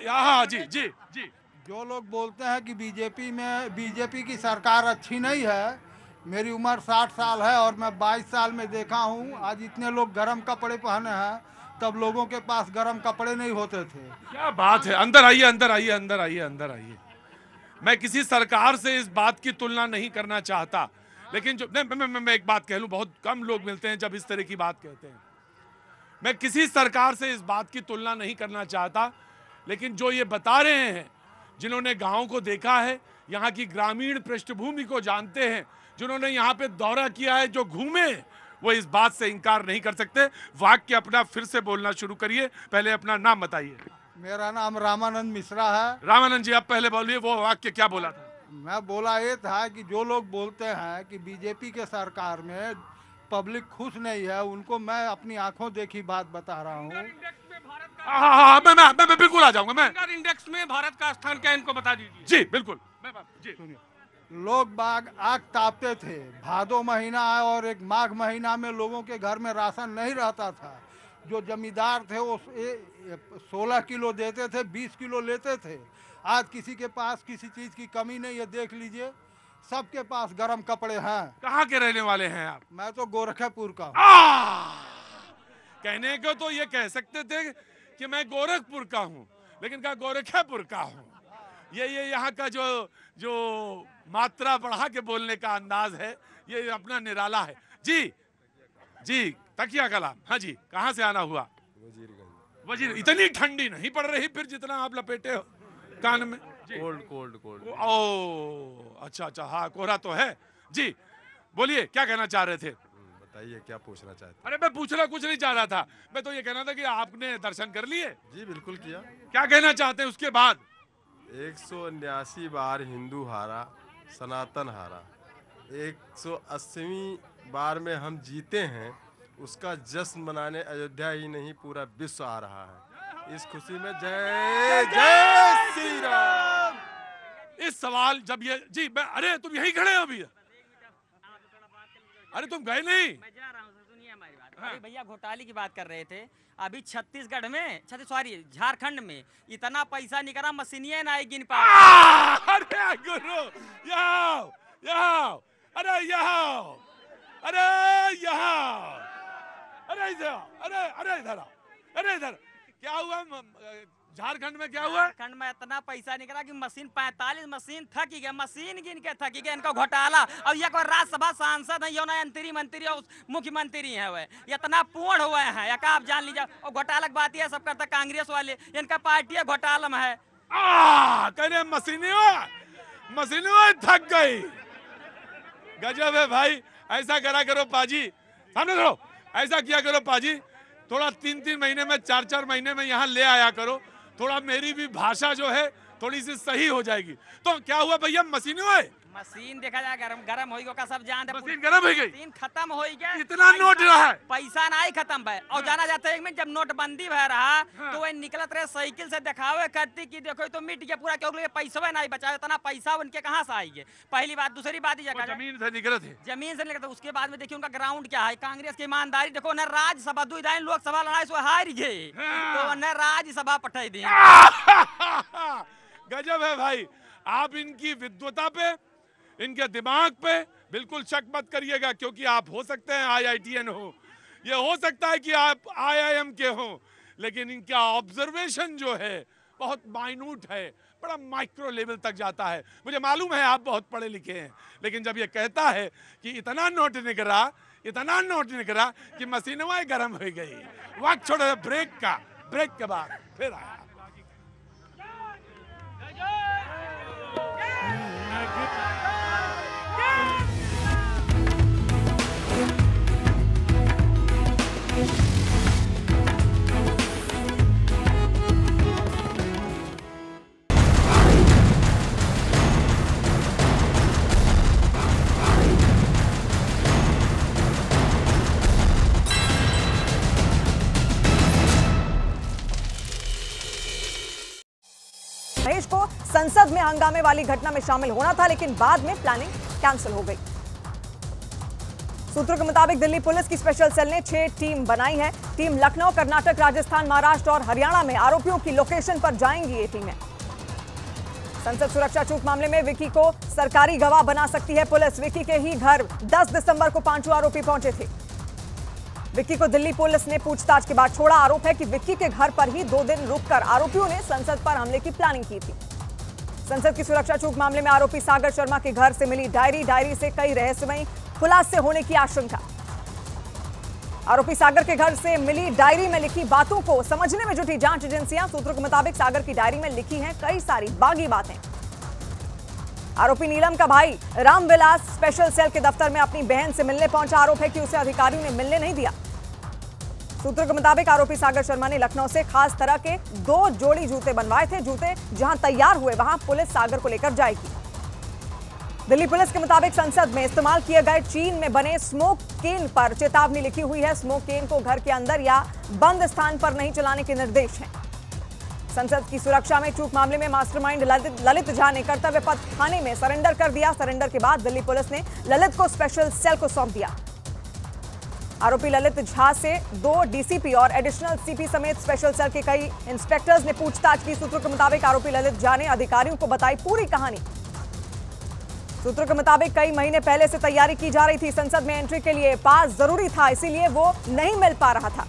हाँ जी जी जी। जो लोग बोलते हैं कि बीजेपी की सरकार अच्छी नहीं है, मेरी उम्र 60 साल है और मैं 22 साल में देखा हूँ आज इतने लोग गर्म कपड़े पहने हैं, तब लोगों के पास गर्म कपड़े नहीं होते थे। क्या बात है? अंदर आइए। मैं किसी सरकार से इस बात की तुलना नहीं करना चाहता, लेकिन जो मैं एक बात कह लूं, बहुत कम लोग मिलते हैं जब इस तरह की बात कहते हैं। मैं किसी सरकार से इस बात की तुलना नहीं करना चाहता, लेकिन जो ये बता रहे हैं, जिन्होंने गाँव को देखा है, यहाँ की ग्रामीण पृष्ठभूमि को जानते हैं, जिन्होंने यहाँ पे दौरा किया है, जो घूमे, वो इस बात से इनकार नहीं कर सकते। वाक्य अपना फिर से बोलना शुरू करिए। पहले अपना नाम बताइए। मेरा नाम रामानंद मिश्रा है। रामानंद जी, आप पहले बोलिए, वो वाक्य क्या बोला था? मैं बोला ये था कि जो लोग बोलते हैं कि बीजेपी के सरकार में पब्लिक खुश नहीं है, उनको मैं अपनी आंखों देखी बात बता रहा हूँ। मैं बिल्कुल आ जाऊंगा। मैं इंडेक्स में भारत का स्थान क्या, इनको बता दीजिए। जी बिल्कुल। सुनिए, लोग बाग आग तापते थे। भादो महीना और एक माघ महीना में लोगों के घर में राशन नहीं रहता था। जो जमींदार थे वो 16 किलो देते थे, 20 किलो लेते थे। आज किसी के पास किसी चीज की कमी नहीं है। देख लीजिए, सबके पास गर्म कपड़े हैं। कहाँ के रहने वाले हैं आप? मैं तो गोरखपुर का। कहने को तो ये कह सकते थे कि मैं गोरखपुर का हूँ, लेकिन कहा गोरखपुर का हूँ। ये यहाँ का जो मात्रा बढ़ा के बोलने का अंदाज है, ये अपना निराला है। जी तकिया कलाम, हाँ जी, कहाँ से आना हुआ? वजीर। इतनी ठंडी नहीं पड़ रही फिर जितना आप लपेटे हो कान में। कोल्ड। ओ अच्छा, हाँ कोहरा तो है जी। बोलिए क्या कहना चाह रहे थे? बताइए क्या पूछना चाहते? अरे मैं पूछना कुछ नहीं चाह रहा था, मैं तो ये कहना था कि आपने दर्शन कर लिए? जी बिल्कुल किया। क्या कहना चाहते हैं उसके बाद? 179 बार हिंदू हारा, सनातन हारा, 180वीं बार में हम जीते हैं। उसका जश्न मनाने अयोध्या ही नहीं पूरा विश्व आ रहा है। इस खुशी में जय जय श्री राम। इस सवाल जब ये जी अरे तुम यही खड़े हो अभी? अरे तुम गए नहीं? मैं जा रहा हूँ, सुनिए हमारी बात। अभी भैया घोटाले की बात कर रहे थे। अभी छत्तीसगढ़ में, झारखंड में इतना पैसा निकला मशीनिया ना गिन पा। अरे गुरु अरे इधर क्या हुआ? झारखंड में क्या हुआ? झारखंड में इतना पैसा निकला कि मशीन 45 मशीन थकी गए, मशीन गिन के थकी गए। इनका घोटाला। और ये कोई राज्यसभा सांसद है, यो ना मंत्री और मुख्यमंत्री है, वे इतना पूर्ण हुए हैं। या आप जान लीजिए। और घोटाला की बात यह सब करता कांग्रेस वाले, इनका पार्टी है घोटाला में है। कहने मशीनें थक गई। गजब है भाई। ऐसा करा करो पाजी, सामने करो, ऐसा किया करो पाजी, थोड़ा 3-3 महीने में 4-4 महीने में यहाँ ले आया करो, थोड़ा मेरी भी भाषा जो है थोड़ी सी सही हो जाएगी। तो क्या हुआ भैया? मशीन देखा जाए गरम हो गया, सब जान मशीन गरम हो गई, मशीन खत्म हो गया। इतना नोट रहा है, पैसा ना ही खत्म है। और जाना जाता है जब नोटबंदी भय रहा तो वह निकलत रहे साइकिल से दिखावे करती कि देखो तो मिट गया पूरा, क्योंकि पैसा नहीं बचा। इतना पैसा उनके कहाँ से आएंगे? पहली बात। दूसरी बात जमीन से निकले थे, जमीन से निकलते। उसके बाद में देखिए उनका ग्राउंड क्या है। कांग्रेस की ईमानदारी देखो, न राज्यसभा दुई लोकसभा लड़ाई से हार गए तो न राज्यसभा पठाई दी। गजब है भाई। आप इनकी विद्वता पे, इनके दिमाग पे बिल्कुल शक मत करिएगा, क्योंकि आप हो सकते हैं IITN हो, ये हो सकता है कि आप IIM के हो, लेकिन इनका ऑब्जर्वेशन जो है बहुत माइन्यूट है, बड़ा माइक्रो लेवल तक जाता है। मुझे मालूम है आप बहुत पढ़े लिखे हैं, लेकिन जब ये कहता है कि इतना नोट निकला कि मशीनें गर्म हो गई, वक्त छोड़ो ब्रेक के बाद फिर आया। महेश को संसद में हंगामे वाली घटना में शामिल होना था, लेकिन बाद में प्लानिंग कैंसिल हो गई। सूत्रों के मुताबिक दिल्ली पुलिस की स्पेशल सेल ने 6 टीम बनाई है। टीम लखनऊ, कर्नाटक, राजस्थान, महाराष्ट्र और हरियाणा में आरोपियों की लोकेशन पर जाएंगी ये टीमें। संसद सुरक्षा चूक मामले में विक्की को सरकारी गवाह बना सकती है पुलिस। विक्की के ही घर 10 दिसंबर को 5 आरोपी पहुंचे थे। विक्की को दिल्ली पुलिस ने पूछताछ के बाद छोड़ा। आरोप है कि विक्की के घर पर ही 2 दिन रुककर आरोपियों ने संसद पर हमले की प्लानिंग की थी। संसद की सुरक्षा चूक मामले में आरोपी सागर शर्मा के घर से मिली डायरी से कई रहस्यमयी खुलासे होने की आशंका। आरोपी सागर के घर से मिली डायरी में लिखी बातों को समझने में जुटी जांच एजेंसियां। सूत्रों के मुताबिक सागर की डायरी में लिखी हैं कई सारी बागी बातें। आरोपी नीलम का भाई रामविलास स्पेशल सेल के दफ्तर में अपनी बहन से मिलने पहुंचा। आरोप है कि उसे अधिकारियों ने मिलने नहीं दिया। सूत्रों के मुताबिक आरोपी सागर शर्मा ने लखनऊ से खास तरह के 2 जोड़ी जूते बनवाए थे। जूते जहां तैयार हुए वहां पुलिस सागर को लेकर जाएगी। दिल्ली पुलिस के मुताबिक संसद में इस्तेमाल किए गए चीन में बने स्मोक केन पर चेतावनी लिखी हुई है। स्मोक केन को घर के अंदर या बंद स्थान पर नहीं चलाने के निर्देश हैं। संसद की सुरक्षा में चूक मामले में मास्टरमाइंड ललित झा ने कर्तव्य पथ थाने में सरेंडर कर दिया। सरेंडर के बाद दिल्ली पुलिस ने ललित को स्पेशल सेल को सौंप दिया। आरोपी ललित झा से 2 डीसीपी और एडिशनल सीपी समेत स्पेशल सेल के कई इंस्पेक्टर्स ने पूछताछ की। सूत्रों के मुताबिक आरोपी ललित झा ने अधिकारियों को बताई पूरी कहानी। सूत्रों के मुताबिक कई महीने पहले से तैयारी की जा रही थी। संसद में एंट्री के लिए पास जरूरी था, इसीलिए वो नहीं मिल पा रहा था।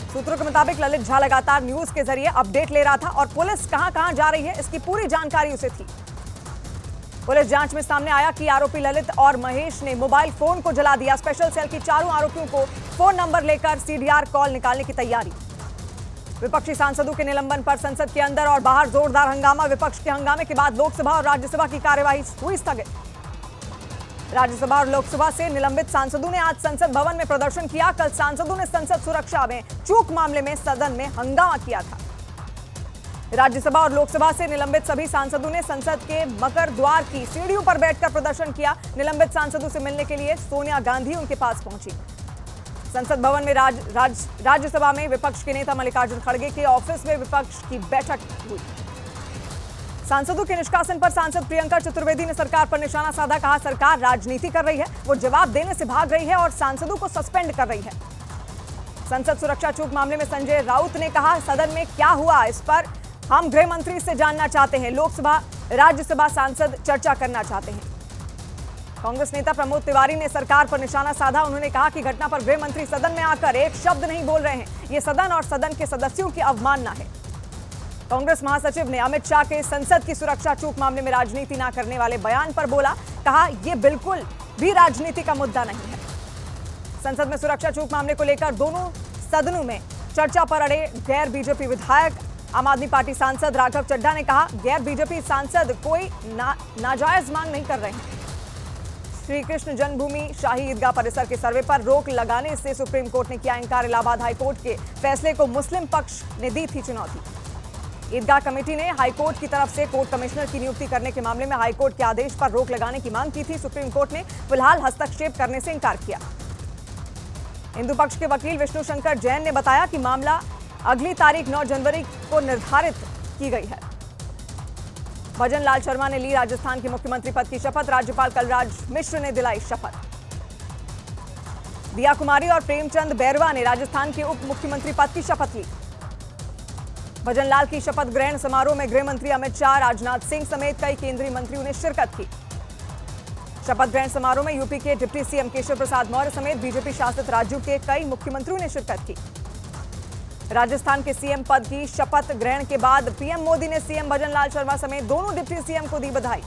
सूत्रों के मुताबिक ललित झा लगातार न्यूज के जरिए अपडेट ले रहा था और पुलिस कहां-कहां जा रही है इसकी पूरी जानकारी उसे थी। पुलिस जांच में सामने आया कि आरोपी ललित और महेश ने मोबाइल फोन को जला दिया। स्पेशल सेल की चारों आरोपियों को फोन नंबर लेकर सीडीआर कॉल निकालने की तैयारी। विपक्षी सांसदों के निलंबन पर संसद के अंदर और बाहर जोरदार हंगामा। विपक्ष के हंगामे के बाद लोकसभा और राज्यसभा की कार्यवाही हुई स्थगित। राज्यसभा और लोकसभा से निलंबित सांसदों ने आज संसद भवन में प्रदर्शन किया। कल सांसदों ने संसद सुरक्षा में चूक मामले में सदन में हंगामा किया था। राज्यसभा और लोकसभा से निलंबित सभी सांसदों ने संसद के मकर द्वार की सीढ़ियों पर बैठकर प्रदर्शन किया। निलंबित सांसदों से मिलने के लिए सोनिया गांधी उनके पास पहुंची। संसद भवन में राज्यसभा में विपक्ष के नेता मल्लिकार्जुन खड़गे के ऑफिस में विपक्ष की बैठक हुई। सांसदों के निष्कासन पर सांसद प्रियंका चतुर्वेदी ने सरकार पर निशाना साधा। कहा, सरकार राजनीति कर रही है, वो जवाब देने से भाग रही है और सांसदों को सस्पेंड कर रही है। संसद सुरक्षा चूक मामले में संजय राउत ने कहा, सदन में क्या हुआ इस पर हम गृह मंत्री से जानना चाहते हैं। लोकसभा राज्यसभा सांसद चर्चा करना चाहते हैं। कांग्रेस नेता प्रमोद तिवारी ने सरकार पर निशाना साधा। उन्होंने कहा कि घटना पर गृह मंत्री सदन में आकर एक शब्द नहीं बोल रहे हैं। ये सदन और सदन के सदस्यों की अवमानना है। कांग्रेस महासचिव ने अमित शाह के संसद की सुरक्षा चूक मामले में राजनीति न करने वाले बयान पर बोला। कहा, यह बिल्कुल भी राजनीति का मुद्दा नहीं है। संसद में सुरक्षा चूक मामले को लेकर दोनों सदनों में चर्चा पर अड़े गैर बीजेपी विधायक आम आदमी पार्टी सांसद राघव चड्ढा ने कहा, गैर बीजेपी सांसद कोई नाजायज मांग नहीं कर रहे हैं। श्री कृष्ण जन्मभूमि शाही ईदगाह परिसर के सर्वे पर रोक लगाने से सुप्रीम कोर्ट ने किया इंकार। इलाहाबाद हाईकोर्ट के फैसले को मुस्लिम पक्ष ने दी थी चुनौती। ईदगाह कमेटी ने हाईकोर्ट की तरफ से कोर्ट कमिश्नर की नियुक्ति करने के मामले में हाईकोर्ट के आदेश पर रोक लगाने की मांग की थी। सुप्रीम कोर्ट ने फिलहाल हस्तक्षेप करने से इंकार किया। हिंदू पक्ष के वकील विष्णु शंकर जैन ने बताया कि मामला अगली तारीख 9 जनवरी को निर्धारित की गई है। भजन लाल शर्मा ने ली राजस्थान के मुख्यमंत्री पद की शपथ। राज्यपाल कलराज मिश्र ने दिलाई शपथ। दिया कुमारी और प्रेमचंद बैरवा ने राजस्थान के उप मुख्यमंत्री पद की शपथ ली। भजन लाल की शपथ ग्रहण समारोह में गृह मंत्री अमित शाह, राजनाथ सिंह समेत कई केंद्रीय मंत्रियों ने शिरकत की। शपथ ग्रहण समारोह में यूपी के डिप्टी सीएम केशव प्रसाद मौर्य समेत बीजेपी शासित राज्यों के कई मुख्यमंत्रियों ने शिरकत की। राजस्थान के सीएम पद की शपथ ग्रहण के बाद पीएम मोदी ने सीएम भजन लाल शर्मा समेत दोनों डिप्टी सीएम को दी बधाई।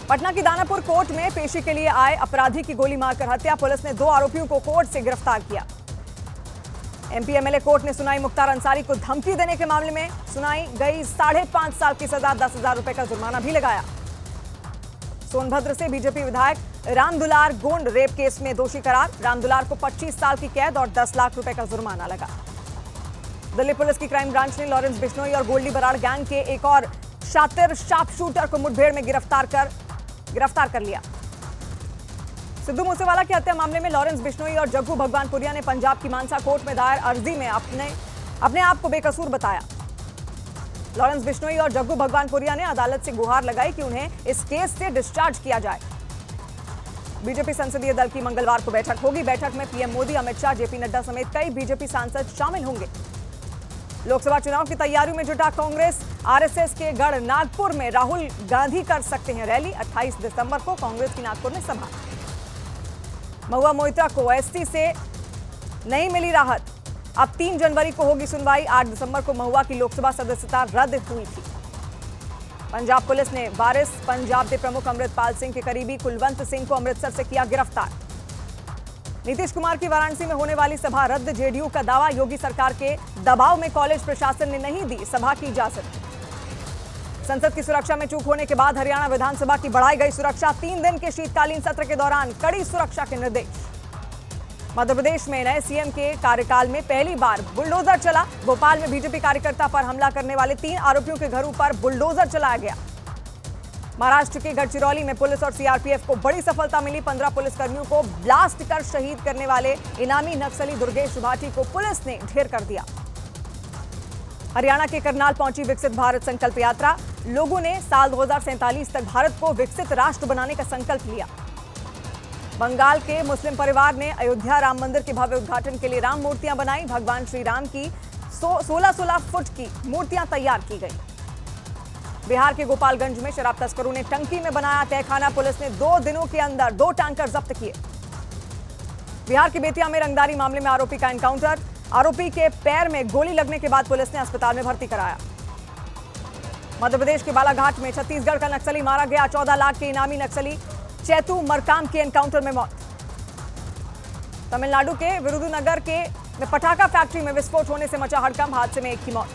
पटना की दानापुर कोर्ट में पेशी के लिए आए अपराधी की गोली मारकर हत्या। पुलिस ने 2 आरोपियों को कोर्ट से गिरफ्तार किया। एमपी एमएलए कोर्ट ने सुनाई मुख्तार अंसारी को धमकी देने के मामले में सुनाई गई 5.5 साल की सजा, 10,000 रुपए का जुर्माना भी लगाया। सोनभद्र से बीजेपी विधायक रामदुलार गोंड रेप केस में दोषी करार। रामदुलार को 25 साल की कैद और 10 लाख रुपए का जुर्माना लगा। दिल्ली पुलिस की क्राइम ब्रांच ने लॉरेंस बिश्नोई और गोल्डी बराड़ गैंग के एक और शातिर शार्प शूटर को मुठभेड़ में गिरफ्तार कर लिया। सिद्धू मूसेवाला की हत्या मामले में लॉरेंस बिश्नोई और जग्गू भगवानपुरिया ने पंजाब की मानसा कोर्ट में दायर अर्जी में अपने आप को बेकसूर बताया। लॉरेंस बिश्नोई और जग्गू भगवानपुरिया ने अदालत से गुहार लगाई कि उन्हें इस केस से डिस्चार्ज किया जाए। बीजेपी संसदीय दल की मंगलवार को बैठक होगी। बैठक में पीएम मोदी, अमित शाह, जेपी नड्डा समेत कई बीजेपी सांसद शामिल होंगे। लोकसभा चुनाव की तैयारियों में जुटा कांग्रेस। आरएसएस के गढ़ नागपुर में राहुल गांधी कर सकते हैं रैली। 28 दिसंबर को कांग्रेस की नागपुर में सभा। महुआ मोइत्रा को एसटी से नहीं मिली राहत। अब 3 जनवरी को होगी सुनवाई। 8 दिसंबर को महुआ की लोकसभा सदस्यता रद्द हुई थी। पंजाब पुलिस ने वारिस पंजाब के प्रमुख अमृतपाल सिंह के करीबी कुलवंत सिंह को अमृतसर से किया गिरफ्तार। नीतीश कुमार की वाराणसी में होने वाली सभा रद्द। जेडीयू का दावा, योगी सरकार के दबाव में कॉलेज प्रशासन ने नहीं दी सभा की इजाजत। संसद की सुरक्षा में चूक होने के बाद हरियाणा विधानसभा की बढ़ाई गई सुरक्षा। 3 दिन के शीतकालीन सत्र के दौरान कड़ी सुरक्षा के निर्देश। मध्य प्रदेश में नए सीएम के कार्यकाल में पहली बार बुलडोजर चला। भोपाल में बीजेपी कार्यकर्ता पर हमला करने वाले 3 आरोपियों के घरों पर बुलडोजर चलाया गया। महाराष्ट्र के गढ़चिरौली में पुलिस और सीआरपीएफ को बड़ी सफलता मिली। 15 पुलिसकर्मियों को ब्लास्ट कर शहीद करने वाले इनामी नक्सली दुर्गेश भाटी को पुलिस ने ढेर कर दिया। हरियाणा के करनाल पहुंची विकसित भारत संकल्प यात्रा। लोगों ने साल 2047 तक भारत को विकसित राष्ट्र बनाने का संकल्प लिया। बंगाल के मुस्लिम परिवार ने अयोध्या राम मंदिर के भव्य उद्घाटन के लिए राम मूर्तियां बनाई। भगवान श्री राम की 16-16 फुट की मूर्तियां तैयार की गई। बिहार के गोपालगंज में शराब तस्करों ने टंकी में बनाया तहखाना। पुलिस ने 2 दिनों के अंदर 2 टैंकर जब्त किए। बिहार के बेतिया में रंगदारी मामले में आरोपी का एनकाउंटर। आरोपी के पैर में गोली लगने के बाद पुलिस ने अस्पताल में भर्ती कराया। मध्य प्रदेश के बालाघाट में छत्तीसगढ़ का नक्सली मारा गया। 14 लाख के इनामी नक्सली चैतू मरकाम की एनकाउंटर में मौत। तमिलनाडु के विरुधुनगर में पटाखा फैक्ट्री में विस्फोट होने से मचा हड़कंप। हादसे में एक की मौत।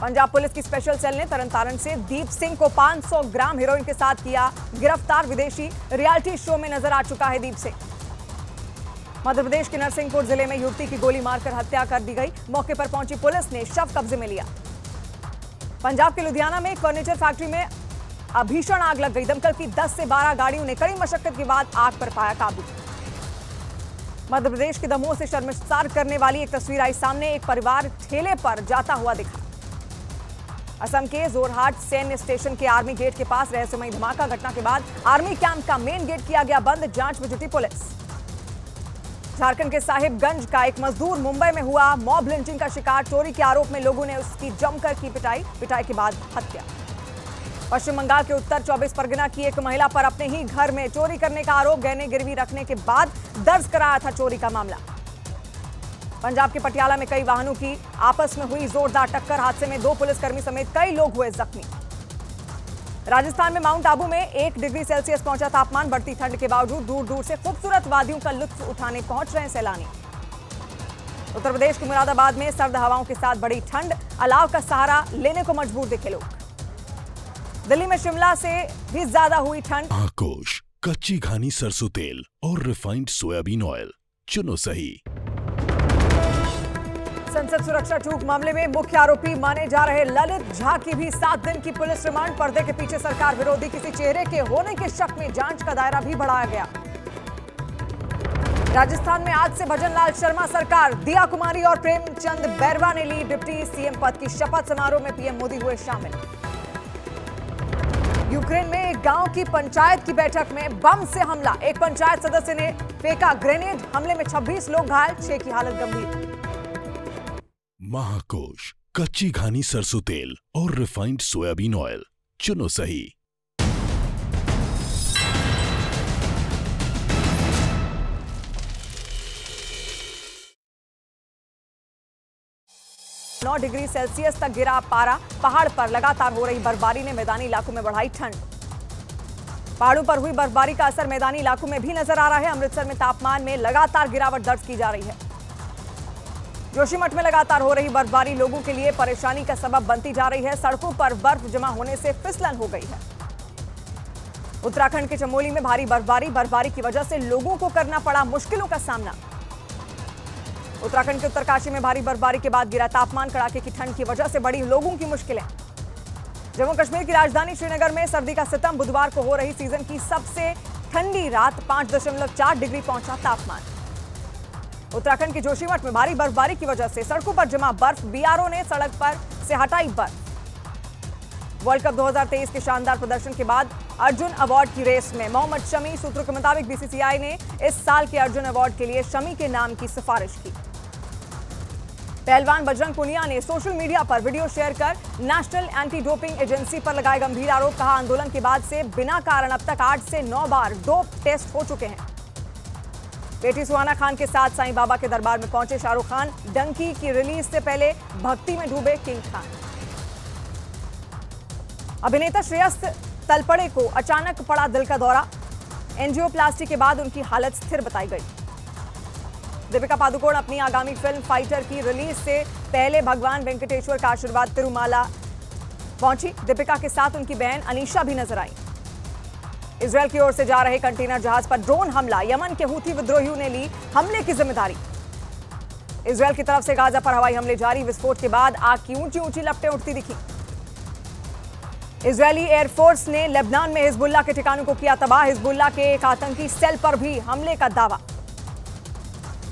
पंजाब पुलिस की स्पेशल सेल ने तरनतारन से दीप सिंह को 500 ग्राम हेरोइन के साथ किया गिरफ्तार। विदेशी रियलिटी शो में नजर आ चुका है दीप सिंह। मध्य प्रदेश के नरसिंहपुर जिले में युवती की गोली मारकर हत्या कर दी गई। मौके पर पहुंची पुलिस ने शव कब्जे में लिया। पंजाब के लुधियाना में एक फर्नीचर फैक्ट्री में भीषण आग लग गई। दमकल की 10 से 12 गाड़ियों ने कड़ी मशक्कत के बाद आग पर पाया काबू। मध्य प्रदेश के दमोह से शर्मसार करने वाली एक तस्वीर आई सामने। एक परिवार ठेले पर जाता हुआ दिखा। असम के जोरहाट सैन्य स्टेशन के आर्मी गेट के पास रहस्यमय धमाका। घटना के बाद आर्मी कैंप का मेन गेट किया गया बंद। जांच में जुटी पुलिस। झारखंड के साहिबगंज का एक मजदूर मुंबई में हुआ मॉब लिंचिंग का शिकार। चोरी के आरोप में लोगों ने उसकी जमकर की पिटाई के बाद हत्या। पश्चिम बंगाल के उत्तर 24 परगना की एक महिला पर अपने ही घर में चोरी करने का आरोप। गहने गिरवी रखने के बाद दर्ज कराया था चोरी का मामला। पंजाब के पटियाला में कई वाहनों की आपस में हुई जोरदार टक्कर। हादसे में 2 पुलिसकर्मी समेत कई लोग हुए जख्मी। राजस्थान में माउंट आबू में 1 डिग्री सेल्सियस पहुंचा तापमान। बढ़ती ठंड के बावजूद दूर दूर से खूबसूरत वादियों का लुत्फ उठाने पहुंच रहे हैं सैलानी। उत्तर प्रदेश के मुरादाबाद में सर्द हवाओं के साथ बड़ी ठंड। अलाव का सहारा लेने को मजबूर दिखे लोग। दिल्ली में शिमला से भी ज्यादा हुई ठंड। आकोश कच्ची घानी सरसों तेल और रिफाइंड सोयाबीन ऑयल चुनो सही। संसद सुरक्षा चूक मामले में मुख्य आरोपी माने जा रहे ललित झा की भी 7 दिन की पुलिस रिमांड। पर्दे के पीछे सरकार विरोधी किसी चेहरे के होने के शक में जांच का दायरा भी बढ़ाया गया। राजस्थान में आज से भजनलाल शर्मा सरकार। दिया कुमारी और प्रेमचंद बैरवा ने ली डिप्टी सीएम पद की शपथ। समारोह में पीएम मोदी हुए शामिल। यूक्रेन में एक गांव की पंचायत की बैठक में बम से हमला। एक पंचायत सदस्य ने फेंका ग्रेनेड। हमले में 26 लोग घायल, 6 की हालत गंभीर। महाकोश कच्ची घानी सरसों तेल और रिफाइंड सोयाबीन ऑयल चुनो सही। नौ डिग्री सेल्सियस तक गिरा पारा। पहाड़ पर लगातार हो रही बर्फबारी ने मैदानी इलाकों में बढ़ाई ठंड। पहाड़ों पर हुई बर्फबारी का असर मैदानी इलाकों में भी नजर आ रहा है। अमृतसर में तापमान में लगातार गिरावट दर्ज की जा रही है। जोशीमठ में लगातार हो रही बर्फबारी लोगों के लिए परेशानी का सबब बनती जा रही है। सड़कों पर बर्फ जमा होने से फिसलन हो गई है। उत्तराखंड के चमोली में भारी बर्फबारी की वजह से लोगों को करना पड़ा मुश्किलों का सामना। उत्तराखंड के उत्तरकाशी में भारी बर्फबारी के बाद गिरा तापमान। कड़ाके की ठंड की वजह से बढ़ी लोगों की मुश्किलें। जम्मू कश्मीर की राजधानी श्रीनगर में सर्दी का सितम। बुधवार को हो रही सीजन की सबसे ठंडी रात 5.4 डिग्री पहुंचा तापमान। उत्तराखंड के जोशीमठ में भारी बर्फबारी की वजह से सड़कों पर जमा बर्फ। बीआरओ ने सड़क पर से हटाई बर्फ। वर्ल्ड कप 2023 के शानदार प्रदर्शन के बाद अर्जुन अवार्ड की रेस में मोहम्मद शमी। सूत्रों के मुताबिक बीसीसीआई ने इस साल के अर्जुन अवार्ड के लिए शमी के नाम की सिफारिश की। पहलवान बजरंग पुनिया ने सोशल मीडिया पर वीडियो शेयर कर नेशनल एंटी डोपिंग एजेंसी पर लगाए गंभीर आरोप। कहा, आंदोलन के बाद से बिना कारण अब तक 8 से 9 बार डोप टेस्ट हो चुके हैं। बेटी सुहाना खान के साथ साईं बाबा के दरबार में पहुंचे शाहरुख खान। डंकी की रिलीज से पहले भक्ति में डूबे किंग खान। अभिनेता श्रेयस तलपड़े को अचानक पड़ा दिल का दौरा। एंजियोप्लास्टी के बाद उनकी हालत स्थिर बताई गई। दीपिका पादुकोण अपनी आगामी फिल्म फाइटर की रिलीज से पहले भगवान वेंकटेश्वर का आशीर्वाद तिरुमाला पहुंची। दीपिका के साथ उनकी बहन अनीशा भी नजर आई। इजरायल की ओर से जा रहे कंटेनर जहाज पर ड्रोन हमला। यमन के हूथी विद्रोहियों ने ली हमले की जिम्मेदारी। इजरायल की तरफ से गाजा पर हवाई हमले जारी। विस्फोट के बाद आग की ऊंची ऊंची लपटें उठती दिखी। इजरायली एयरफोर्स ने लेबनान में हिजबुल्लाह के ठिकानों को किया तबाह। हिजबुल्लाह के एक आतंकी सेल पर भी हमले का दावा।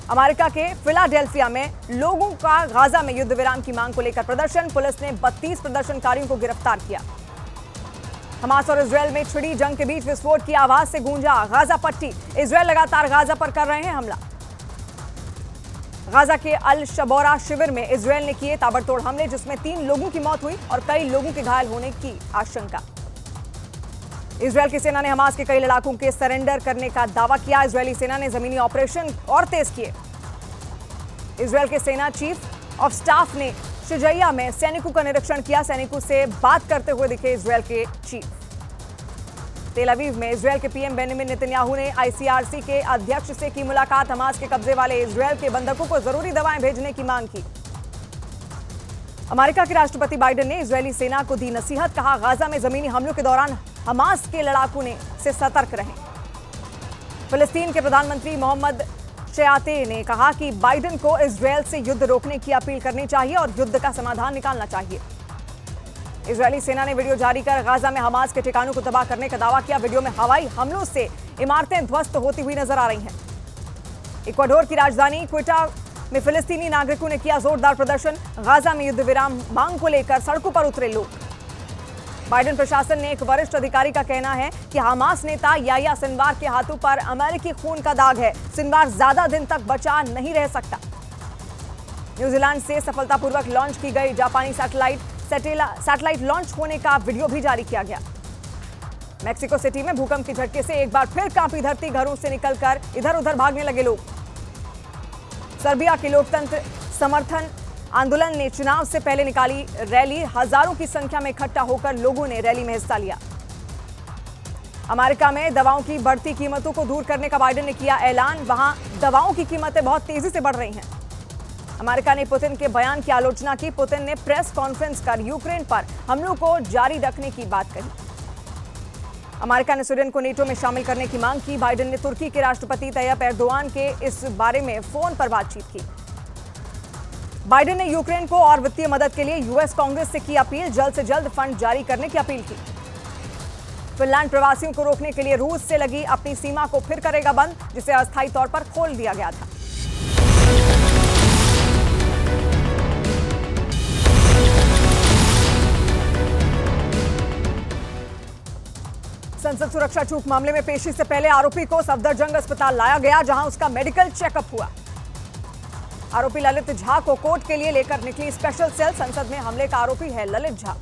अमेरिका के फिलाडेल्फिया में लोगों का गाजा में युद्ध विराम की मांग को लेकर प्रदर्शन। पुलिस ने 32 प्रदर्शनकारियों को गिरफ्तार किया। हमास और इजरायल में छिड़ी जंग के बीच विस्फोट की आवाज से गूंजा गाजा पट्टी। इजरायल लगातार गाजा पर कर रहे हैं हमला। गाजा के अल शबौरा शिविर में इजरायल ने किए ताबड़तोड़ हमले, जिसमें 3 लोगों की मौत हुई और कई लोगों के घायल होने की आशंका। इजरायल की सेना ने हमास के कई लड़ाकों के सरेंडर करने का दावा किया। इजरायली सेना ने जमीनी ऑपरेशन और तेज किए। इजरायल के सेना चीफ ऑफ स्टाफ ने शुजैया में सैनिकों का निरीक्षण किया। सैनिकों से बात करते हुए दिखे इजरायल के चीफ। तेल अवीव में इजरायल के पीएम बेंजामिन नेतन्याहू ने आईसीआरसी के अध्यक्ष से की मुलाकात। हमास के कब्जे वाले इजरायल के बंधकों को जरूरी दवाएं भेजने की मांग की। अमेरिका के राष्ट्रपति बाइडेन ने इजरायली सेना को दी नसीहत। कहा, गाजा में जमीनी हमलों के दौरान हमास के लड़ाकू से सतर्क रहें। फिलिस्तीन के प्रधानमंत्री मोहम्मद शयाते ने कहा कि बाइडेन को इजरायल से युद्ध रोकने की अपील करनी चाहिए और युद्ध का समाधान निकालना चाहिए। इजरायली सेना ने वीडियो जारी कर गाजा में हमास के ठिकानों को तबाह करने का दावा किया। वीडियो में हवाई हमलों से इमारतें ध्वस्त होती हुई नजर आ रही हैं। इक्वाडोर की राजधानी क्विटा में फिलिस्तीनी नागरिकों ने किया जोरदार प्रदर्शन। गाजा में युद्ध विराम मांग को लेकर सड़कों पर उतरे लोग। बाइडेन प्रशासन ने एक वरिष्ठ अधिकारी का कहना है कि हमास नेता याह्या सिनवार के हाथों पर अमेरिकी खून का दाग है। सिनवार ज्यादा दिन तक बचा नहीं रह सकता। न्यूजीलैंड से सफलतापूर्वक लॉन्च की गई जापानी सैटेलाइट लॉन्च होने का वीडियो भी जारी किया गया। मैक्सिको सिटी में भूकंप के झटके से एक बार फिर कांपी धरती। घरों से निकलकर इधर उधर भागने लगे लोग। सर्बिया के लोकतंत्र समर्थन आंदोलन ने चुनाव से पहले निकाली रैली। हजारों की संख्या में इकट्ठा होकर लोगों ने रैली में हिस्सा लिया। अमेरिका में दवाओं की बढ़ती कीमतों को दूर करने का बाइडेन ने किया ऐलान। वहां दवाओं की कीमतें बहुत तेजी से बढ़ रही हैं। अमेरिका ने पुतिन के बयान की आलोचना की। पुतिन ने प्रेस कॉन्फ्रेंस कर यूक्रेन पर हमलों को जारी रखने की बात कही। अमेरिका ने स्वीडन को नेटो में शामिल करने की मांग की। बाइडेन ने तुर्की के राष्ट्रपति तैयब एर्दोआन के इस बारे में फोन पर बातचीत की। बाइडेन ने यूक्रेन को और वित्तीय मदद के लिए यूएस कांग्रेस से की अपील। जल्द से जल्द फंड जारी करने की अपील की। फिनलैंड प्रवासियों को रोकने के लिए रूस से लगी अपनी सीमा को फिर करेगा बंद, जिसे अस्थायी तौर पर खोल दिया गया था। संसद सुरक्षा चूक मामले में पेशी से पहले आरोपी को सफदरजंग अस्पताल लाया गया, जहां उसका मेडिकल चेकअप हुआ। आरोपी ललित झा को कोर्ट के लिए लेकर निकली स्पेशल सेल। संसद में हमले का आरोपी है ललित झा।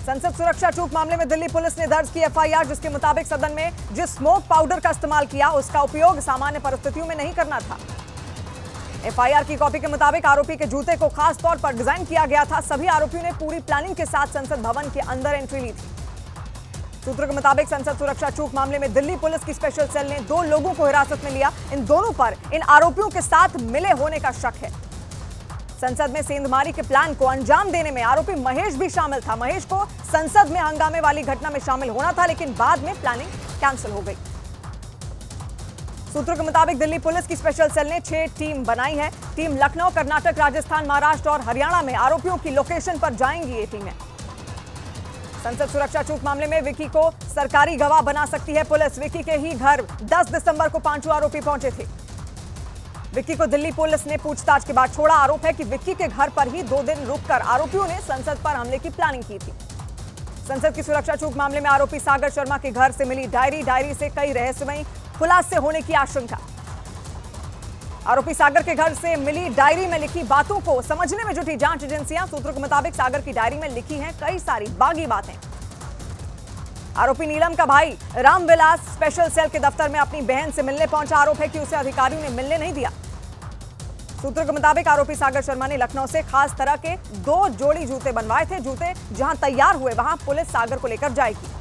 संसद सुरक्षा चूक मामले में दिल्ली पुलिस ने दर्ज की एफआईआर, जिसके मुताबिक सदन में जिस स्मोक पाउडर का इस्तेमाल किया उसका उपयोग सामान्य परिस्थितियों में नहीं करना था। एफआईआर की कॉपी के मुताबिक आरोपी के जूते को खास तौर पर डिजाइन किया गया था। सभी आरोपियों ने पूरी प्लानिंग के साथ संसद भवन के अंदर एंट्री ली थी। सूत्रों के मुताबिक संसद सुरक्षा चूक मामले में दिल्ली पुलिस की स्पेशल सेल ने 2 लोगों को हिरासत में लिया। इन दोनों पर इन आरोपियों के साथ मिले होने का शक है। संसद में सेंधमारी के प्लान को अंजाम देने में आरोपी महेश भी शामिल था। महेश को संसद में हंगामे वाली घटना में शामिल होना था, लेकिन बाद में प्लानिंग कैंसिल हो गई। सूत्रों के मुताबिक दिल्ली पुलिस की स्पेशल सेल ने 6 टीम बनाई है। टीम लखनऊ, कर्नाटक, राजस्थान, महाराष्ट्र और हरियाणा में आरोपियों की लोकेशन पर जाएंगी ये टीमें। संसद सुरक्षा चूक मामले में विक्की को सरकारी गवाह बना सकती है पुलिस। विक्की के ही घर 10 दिसंबर को 5 आरोपी पहुंचे थे। विक्की को दिल्ली पुलिस ने पूछताछ के बाद छोड़ा। आरोप है कि विक्की के घर पर ही 2 दिन रुककर आरोपियों ने संसद पर हमले की प्लानिंग की थी। संसद की सुरक्षा चूक मामले में आरोपी सागर शर्मा के घर से मिली डायरी से कई रहस्यमयी खुलासे होने की आशंका। आरोपी सागर के घर से मिली डायरी में लिखी बातों को समझने में जुटी जांच एजेंसियां। सूत्रों के मुताबिक सागर की डायरी में लिखी हैं कई सारी बागी बातें। आरोपी नीलम का भाई रामविलास स्पेशल सेल के दफ्तर में अपनी बहन से मिलने पहुंचा। आरोप है कि उसे अधिकारियों ने मिलने नहीं दिया। सूत्रों के मुताबिक आरोपी सागर शर्मा ने लखनऊ से खास तरह के 2 जोड़ी जूते बनवाए थे। जूते जहां तैयार हुए वहां पुलिस सागर को लेकर जाएगी।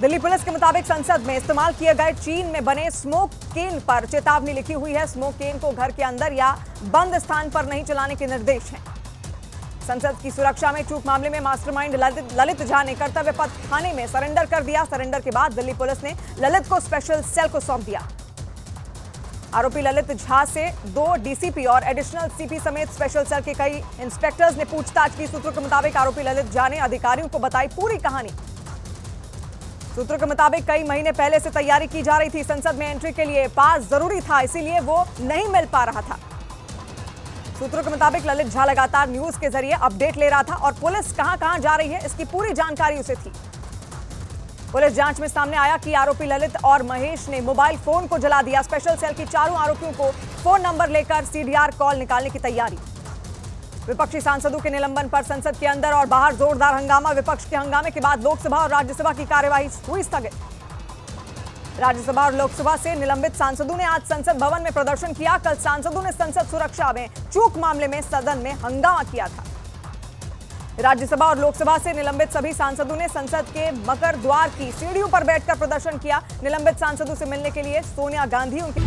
दिल्ली पुलिस के मुताबिक संसद में इस्तेमाल किए गए चीन में बने स्मोक केन पर चेतावनी लिखी हुई है। स्मोक केन को घर के अंदर या बंद स्थान पर नहीं चलाने के निर्देश हैं। संसद की सुरक्षा में चूक मामले में मास्टरमाइंड ललित झा ने कर्तव्य पथ थाने में सरेंडर कर दिया। सरेंडर के बाद दिल्ली पुलिस ने ललित को स्पेशल सेल को सौंप दिया। आरोपी ललित झा से 2 डीसीपी और एडिशनल सीपी समेत स्पेशल सेल के कई इंस्पेक्टर्स ने पूछताछ की। सूत्रों के मुताबिक आरोपी ललित झा ने अधिकारियों को बताई पूरी कहानी। सूत्रों के मुताबिक कई महीने पहले से तैयारी की जा रही थी। संसद में एंट्री के लिए पास जरूरी था, इसीलिए वो नहीं मिल पा रहा था। सूत्रों के मुताबिक ललित झा लगातार न्यूज के जरिए अपडेट ले रहा था और पुलिस कहां-कहां जा रही है इसकी पूरी जानकारी उसे थी। पुलिस जांच में सामने आया कि आरोपी ललित और महेश ने मोबाइल फोन को जला दिया। स्पेशल सेल की चारों आरोपियों को फोन नंबर लेकर सीडीआर कॉल निकालने की तैयारी। विपक्षी सांसदों के निलंबन पर संसद के अंदर और बाहर जोरदार हंगामा। विपक्ष के हंगामे के बाद लोकसभा और राज्यसभा की कार्यवाही हुई स्थगित। राज्यसभा और लोकसभा से निलंबित सांसदों ने आज संसद भवन में प्रदर्शन किया। कल सांसदों ने संसद सुरक्षा में चूक मामले में सदन में हंगामा किया था। राज्यसभा और लोकसभा से निलंबित सभी सांसदों ने संसद के मकर द्वार की सीढ़ियों पर बैठकर प्रदर्शन किया। निलंबित सांसदों से मिलने के लिए सोनिया गांधी उनके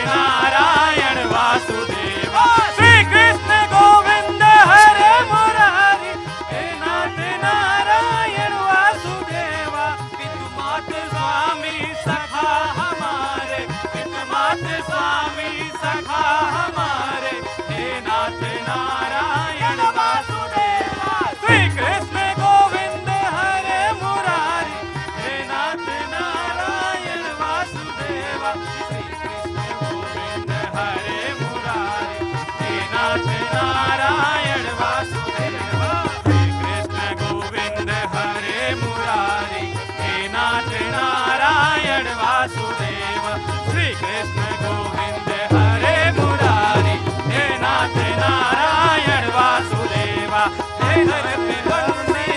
नारायण वासुदेवा श्री कृष्ण गोविंद हरे मुरारी हे नाथ नारायण वासुदेवा पितुमात स्वामी सखा हमारे पितुमात स्वामी सखा हमारे हे नाथ नारायण वासुदेवा श्री कृष्ण गोविंद हरे मुरारी हे नाथ नारायण वासुदेवा हरे मुरारी हे नाथ नारायण वासुदेवा श्री कृष्ण गोविंद हरे मुरारी हे नाथ नारायण वासुदेवा श्री कृष्ण गोविंद हरे मुरारी हे नाथ नारायण वासुदेवा हे धरती बंदे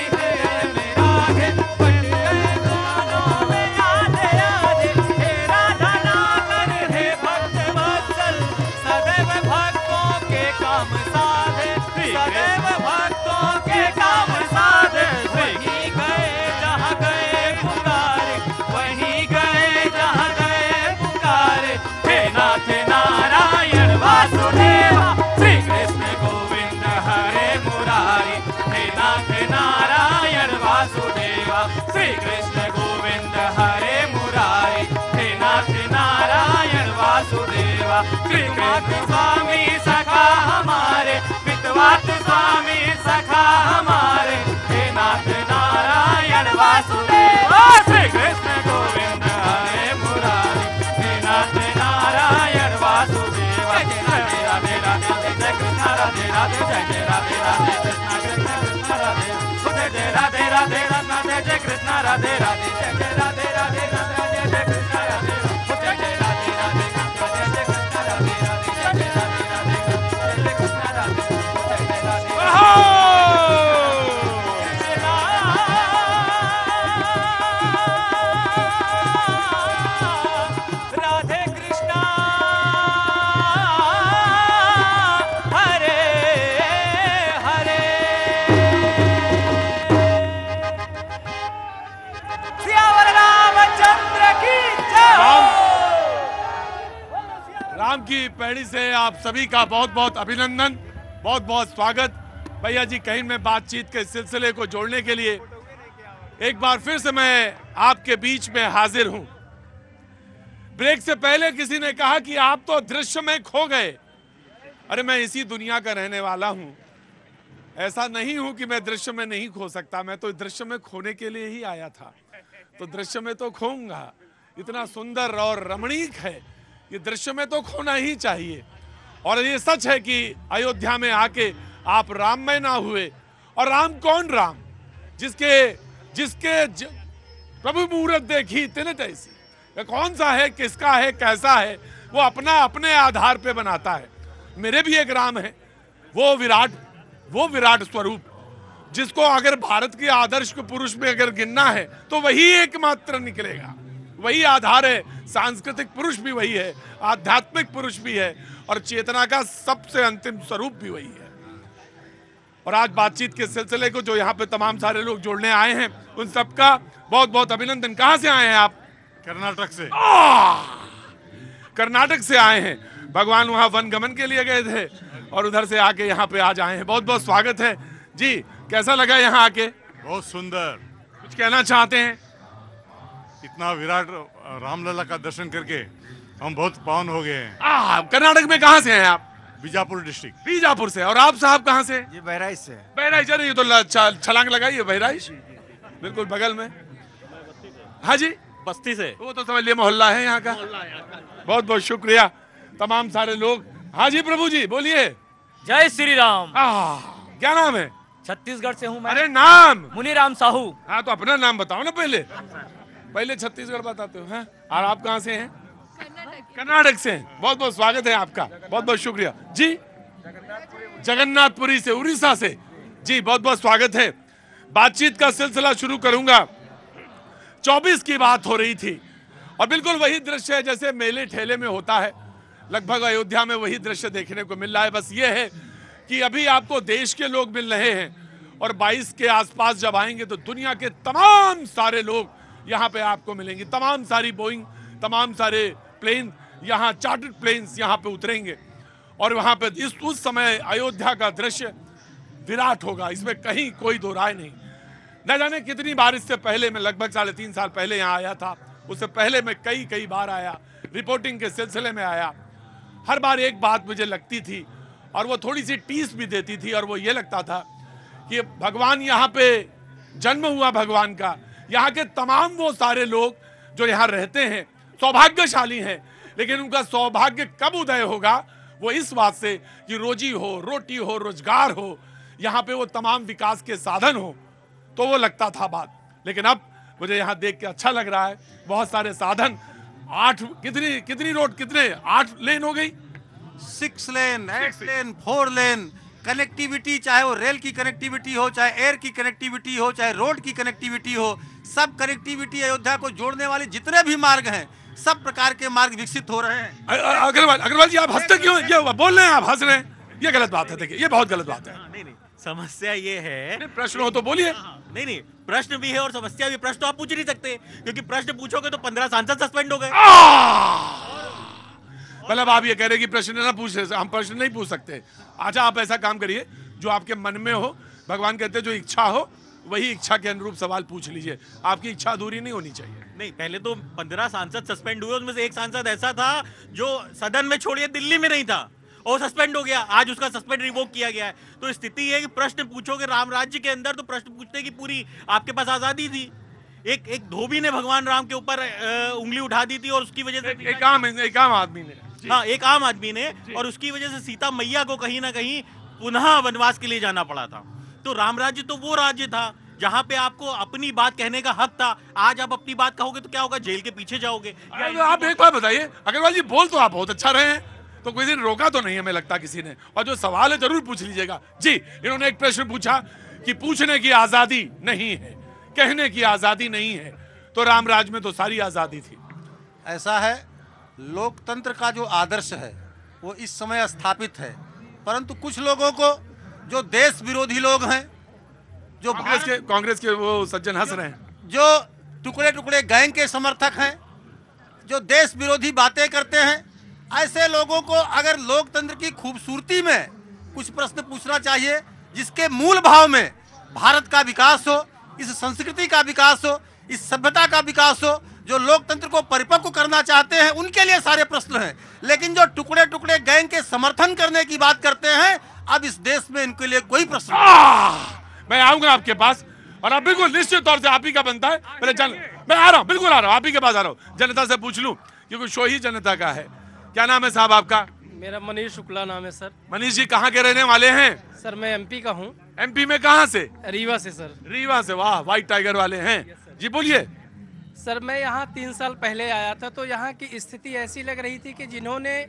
राधे बन गए दोनों में आधे आधे हे राधा नागर हे भक्त वत्सल सदैव भक्तों के काम साधे सदैव भक्तों के काम साधे वहीं गए जहाँ गए पुकारे वहीं गए जहाँ गए पुकारे हे नाथ नारायण वासुदेवा श्री कृष्ण गोविंद हरे मुरारी हे नाथ नारायण वासुदेवा श्री कृष्ण गोविंद हरे मुरारी हे नाथ नारायण वासुदेवा पितवात स्वामी सखा हमारे पितवात स्वामी सखा हमारे हे नाथ नारायण वासुदेवा श्री कृष्ण गोविंद हरे मुरारी हे नाथ नारायण वासुदेवा जय राधे राधे राधे जय कृष्ण राधे राधे जय जय राधे राधे कृष्ण कृष्ण कृष्ण राधे जय जय राधे राधे राधे जय कृष्ण राधे राधे जय जय राधे राधे राधे जय कृष्ण राधे जय जय राधे राधे राधे जय कृष्ण राधे राधे जय जय राधे राधे जय कृष्ण राधे जय जय राधे राधे कृष्णा हरे हरे सियावर रामचंद्र की जय हो। राम की पैड़ी से आप सभी का बहुत बहुत अभिनंदन, बहुत बहुत स्वागत। भैया जी कहीं में बातचीत के सिलसिले को जोड़ने के लिए एक बार फिर से मैं आपके बीच में हाजिर हूं। ब्रेक से पहले किसी ने कहा कि आप तो दृश्य में खो गए। अरे मैं इसी दुनिया का रहने वाला हूं, ऐसा नहीं हूं कि मैं दृश्य में नहीं खो सकता। मैं तो दृश्य में खोने के लिए ही आया था, तो दृश्य में तो खोऊंगा। इतना सुंदर और रमणीक है, ये दृश्य में तो खोना ही चाहिए। और ये सच है कि अयोध्या में आके आप राममय ना हुए। और राम कौन राम? जिसके प्रभु मूरत देखी तिन तैसी। कौन सा है, किसका है, कैसा है, वो अपना अपने आधार पे बनाता है। मेरे भी एक राम है, वो विराट स्वरूप, जिसको अगर भारत के आदर्श के पुरुष में अगर गिनना है तो वही एकमात्र निकलेगा। वही आधार है। सांस्कृतिक पुरुष भी वही है, आध्यात्मिक पुरुष भी है, और चेतना का सबसे अंतिम स्वरूप भी वही है। और आज बातचीत के सिलसिले को जो यहाँ पे तमाम सारे लोग जोड़ने आए हैं, उन सबका बहुत बहुत अभिनंदन। कहाँ से आए हैं आप? कर्नाटक से। कर्नाटक से आए हैं। भगवान वहाँ वन गमन के लिए गए थे और उधर से आके यहाँ पे आज आए हैं। बहुत बहुत स्वागत है जी। कैसा लगा यहाँ आके? बहुत सुंदर। कुछ कहना चाहते हैं? इतना विराट रामलला का दर्शन करके हम बहुत पावन हो गए हैं। कर्नाटक में कहाँ से हैं आप? बीजापुर डिस्ट्रिक्ट। बीजापुर से। और आप साहब कहाँ से? जी बहराइच से। बहराइच। अरे ये तो छलांग लगाइए, बहराइच बिल्कुल बगल में। हाँ जी, बस्ती से। वो तो समझ लिया मोहल्ला है यहाँ का। बहुत बहुत शुक्रिया तमाम सारे लोग। हाँ जी प्रभु जी बोलिए। जय श्री राम। क्या नाम है? छत्तीसगढ़ से हूँ मैं। अरे नाम? मुनीराम साहू। हाँ तो अपना नाम बताओ ना पहले। पहले छत्तीसगढ़ बताते हो हैं? और आप कहाँ से हैं? कर्नाटक से हैं। बहुत बहुत स्वागत है आपका, बहुत बहुत शुक्रिया जी। जगन्नाथपुरी से, उड़ीसा से जी, बहुत बहुत स्वागत है। बातचीत का सिलसिला शुरू करूंगा। 24 की बात हो रही थी और बिल्कुल वही दृश्य है जैसे मेले ठेले में होता है। लगभग अयोध्या में वही दृश्य देखने को मिल रहा है। बस ये है कि अभी आपको देश के लोग मिल रहे हैं और 22 के आसपास जब आएंगे तो दुनिया के तमाम सारे लोग यहाँ पे आपको मिलेंगे। तमाम सारी बोइंग, तमाम सारे प्लेन यहाँ, चार्टर्ड प्लेन्स यहाँ पे उतरेंगे और वहाँ पे उस समय अयोध्या का दृश्य विराट होगा, इसमें कहीं कोई दो राय नहीं। न जाने कितनी बार इससे पहले, मैं लगभग 3.5 साल पहले यहाँ आया था, उससे पहले मैं कई बार आया, रिपोर्टिंग के सिलसिले में आया। हर बार एक बात मुझे लगती थी और वो थोड़ी सी टीस भी देती थी, और वो ये लगता था कि भगवान यहाँ पे जन्म हुआ, भगवान का यहाँ के तमाम वो सारे लोग जो यहाँ रहते हैं सौभाग्यशाली हैं, लेकिन उनका सौभाग्य कब उदय होगा? वो इस बात से कि रोजी हो, रोटी हो, रोजगार हो, यहाँ पे वो तमाम विकास के साधन हो, तो वो लगता था बात। लेकिन अब मुझे यहाँ देख के अच्छा लग रहा है, बहुत सारे साधन। 8 कितनी रोड, कितने 8 लेन हो गई, 6 लेन, 8 लेन, 4 लेन कनेक्टिविटी, चाहे वो रेल की कनेक्टिविटी हो, चाहे एयर की कनेक्टिविटी हो, चाहे रोड की कनेक्टिविटी हो, सब कनेक्टिविटी अयोध्या को जोड़ने वाले जितने भी मार्ग हैं, सब प्रकार के मार्ग विकसित हो रहे हैं। अग्रवाल जी, आप हंसते क्यों? ये बोल रहे हैं, आप हंस रहे हैं, ये गलत बात है। देखिए, ये बहुत गलत बात है। नहीं, समस्या ये है, प्रश्न हो तो बोलिए। नहीं, प्रश्न भी है और समस्या भी। प्रश्न तो आप पूछ नहीं सकते, क्योंकि प्रश्न पूछोगे तो 15 सांसद सस्पेंड हो गए। मतलब आप ये कह रहे हैं कि प्रश्न ना पूछ रहे, हम प्रश्न नहीं पूछ सकते। अच्छा, आप ऐसा काम करिए, जो आपके मन में हो, भगवान कहते हैं जो इच्छा हो वही इच्छा के अनुरूप सवाल पूछ लीजिए। आपकी इच्छा अधूरी नहीं होनी चाहिए। नहीं, पहले तो 15 सांसद सस्पेंड हुए, उसमें से एक सांसद ऐसा था जो सदन में छोड़िए दिल्ली में नहीं था और सस्पेंड हो गया। आज उसका सस्पेंड रिवोक किया गया है। तो स्थिति है कि प्रश्न पूछोगे राम राज्य के अंदर तो प्रश्न पूछने की पूरी आपके पास आजादी थी। एक धोबी ने भगवान राम के ऊपर उंगली उठा दी थी और उसकी वजह से एक आम आदमी ने, हाँ, एक आम आदमी ने, और उसकी वजह से सीता मैया को कहीं ना कहीं पुनः वनवास के लिए जाना पड़ा था। तो राम राज्य तो वो राज्य था जहाँ पे आपको अपनी बात कहने का हक था। आज आप अपनी बात कहोगे तो क्या होगा? जेल के पीछे जाओगे। आप एक बात बताइए अग्रवाल जी, बोल तो आप बहुत अच्छा रहे हैं, तो कोई दिन रोका तो नहीं हमें लगता किसी ने। और जो सवाल है जरूर पूछ लीजिएगा जी। इन्होंने एक प्रश्न पूछा कि पूछने की आजादी नहीं है, कहने की आजादी नहीं है, तो रामराज में तो सारी आजादी थी। ऐसा है, लोकतंत्र का जो आदर्श है वो इस समय स्थापित है, परंतु कुछ लोगों को, जो देश विरोधी लोग हैं, जो कांग्रेस के वो सज्जन हंस रहे हैं, जो टुकड़े टुकड़े गैंग के समर्थक हैं, जो देश विरोधी बातें करते हैं, ऐसे लोगों को अगर लोकतंत्र की खूबसूरती में कुछ प्रश्न पूछना चाहिए, जिसके मूल भाव में भारत का विकास हो, इस संस्कृति का विकास हो, इस सभ्यता का विकास हो, जो लोकतंत्र को परिपक्व करना चाहते हैं, उनके लिए सारे प्रश्न हैं। लेकिन जो टुकड़े टुकड़े गैंग के समर्थन करने की बात करते हैं, अब इस देश में इनके लिए कोई प्रश्न नहीं। मैं आऊंगा आपके पास और आप बिल्कुल निश्चित तौर से आप ही का बनता है। मैं आ रहा हूँ, बिल्कुल आ रहा हूँ, आप ही के पास आ रहा हूँ। जनता से पूछ लूं, क्योंकि शो ही जनता का है। क्या नाम है साहब आपका? मेरा मनीष शुक्ला नाम है सर। मनीष जी कहाँ के रहने वाले हैं? सर मैं एमपी का हूँ। एमपी में कहाँ से? रीवा से सर। रीवा से, वाह, व्हाइट टाइगर वाले हैं जी। बोलिए सर। मैं यहाँ 3 साल पहले आया था, तो यहाँ की स्थिति ऐसी लग रही थी कि जिन्होंने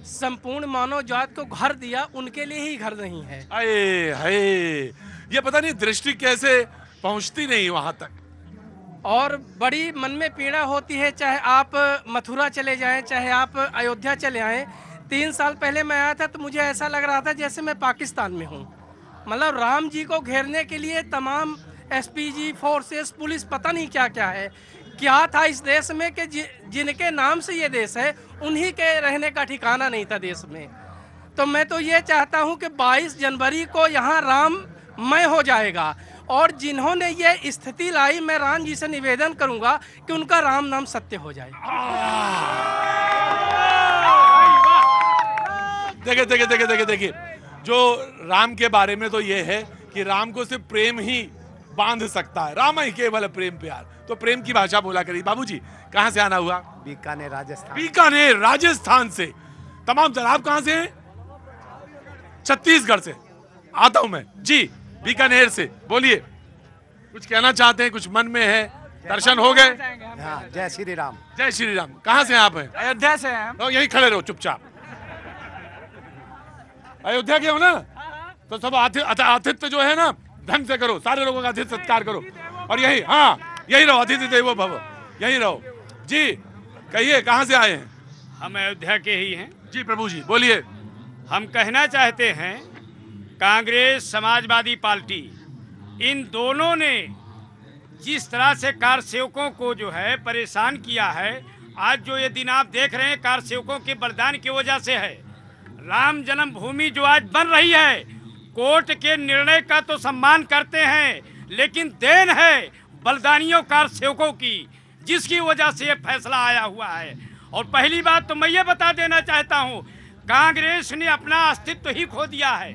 संपूर्ण मानव जात को घर दिया, उनके लिए ही घर नहीं है। ये पता नहीं दृष्टि कैसे पहुंचती नहीं वहां तक, और बड़ी मन में पीड़ा होती है। चाहे आप मथुरा चले जाएं, चाहे आप अयोध्या चले आएं। 3 साल पहले मैं आया था तो मुझे ऐसा लग रहा था जैसे मैं पाकिस्तान में हूँ। मतलब राम जी को घेरने के लिए तमाम एसपीजी, फोर्सेस, पुलिस, पता नहीं क्या क्या है। क्या था इस देश में कि जिनके नाम से ये देश है, उन्हीं के रहने का ठिकाना नहीं था देश में। तो मैं तो ये चाहता हूँ कि 22 जनवरी को यहाँ राममय हो जाएगा, और जिन्होंने ये स्थिति लाई, मैं राम जी से निवेदन करूंगा कि उनका राम नाम सत्य हो जाए। देखिए, जो राम के बारे में तो ये है कि राम को सिर्फ प्रेम ही बांध सकता है। राम ही केवल प्रेम प्यार, तो प्रेम की भाषा बोला करिए। बाबूजी कहाँ से आना हुआ? बीकानेर राजस्थान। बीकानेर राजस्थान से तमाम। आप कहाँ से हैं? छत्तीसगढ़ से आता हूं मैं जी, बीकानेर से। बोलिए, कुछ कहना चाहते हैं? कुछ मन में है? दर्शन हो गए? हाँ, जय श्री राम। जय श्री राम। कहाँ से आप हैं? अयोध्या से हैं। तो यहीं खड़े रहो चुपचाप। अयोध्या के हो ना? तो सब आतिथ्य जो है ना ढंग से करो, सारे लोगों का आतिथ्य सत्कार करो। और यही, हाँ यही रहो, अतिथि देवो भव, यही रहो। जी कहिए, कहाँ से आए हैं? हम अयोध्या के ही हैं। जी प्रभु जी बोलिए। हम कहना चाहते हैं कांग्रेस समाजवादी पार्टी इन दोनों ने जिस तरह से कार सेवकों को जो है परेशान किया है, आज जो ये दिन आप देख रहे हैं कार सेवकों के बलिदान की वजह से है। राम जन्मभूमि जो आज बन रही है, कोर्ट के निर्णय का तो सम्मान करते हैं, लेकिन देन है बलिदानियों कार सेवकों की, जिसकी वजह से ये फैसला आया हुआ है। और पहली बात तो मैं ये बता देना चाहता हूँ, कांग्रेस ने अपना अस्तित्व ही खो दिया है।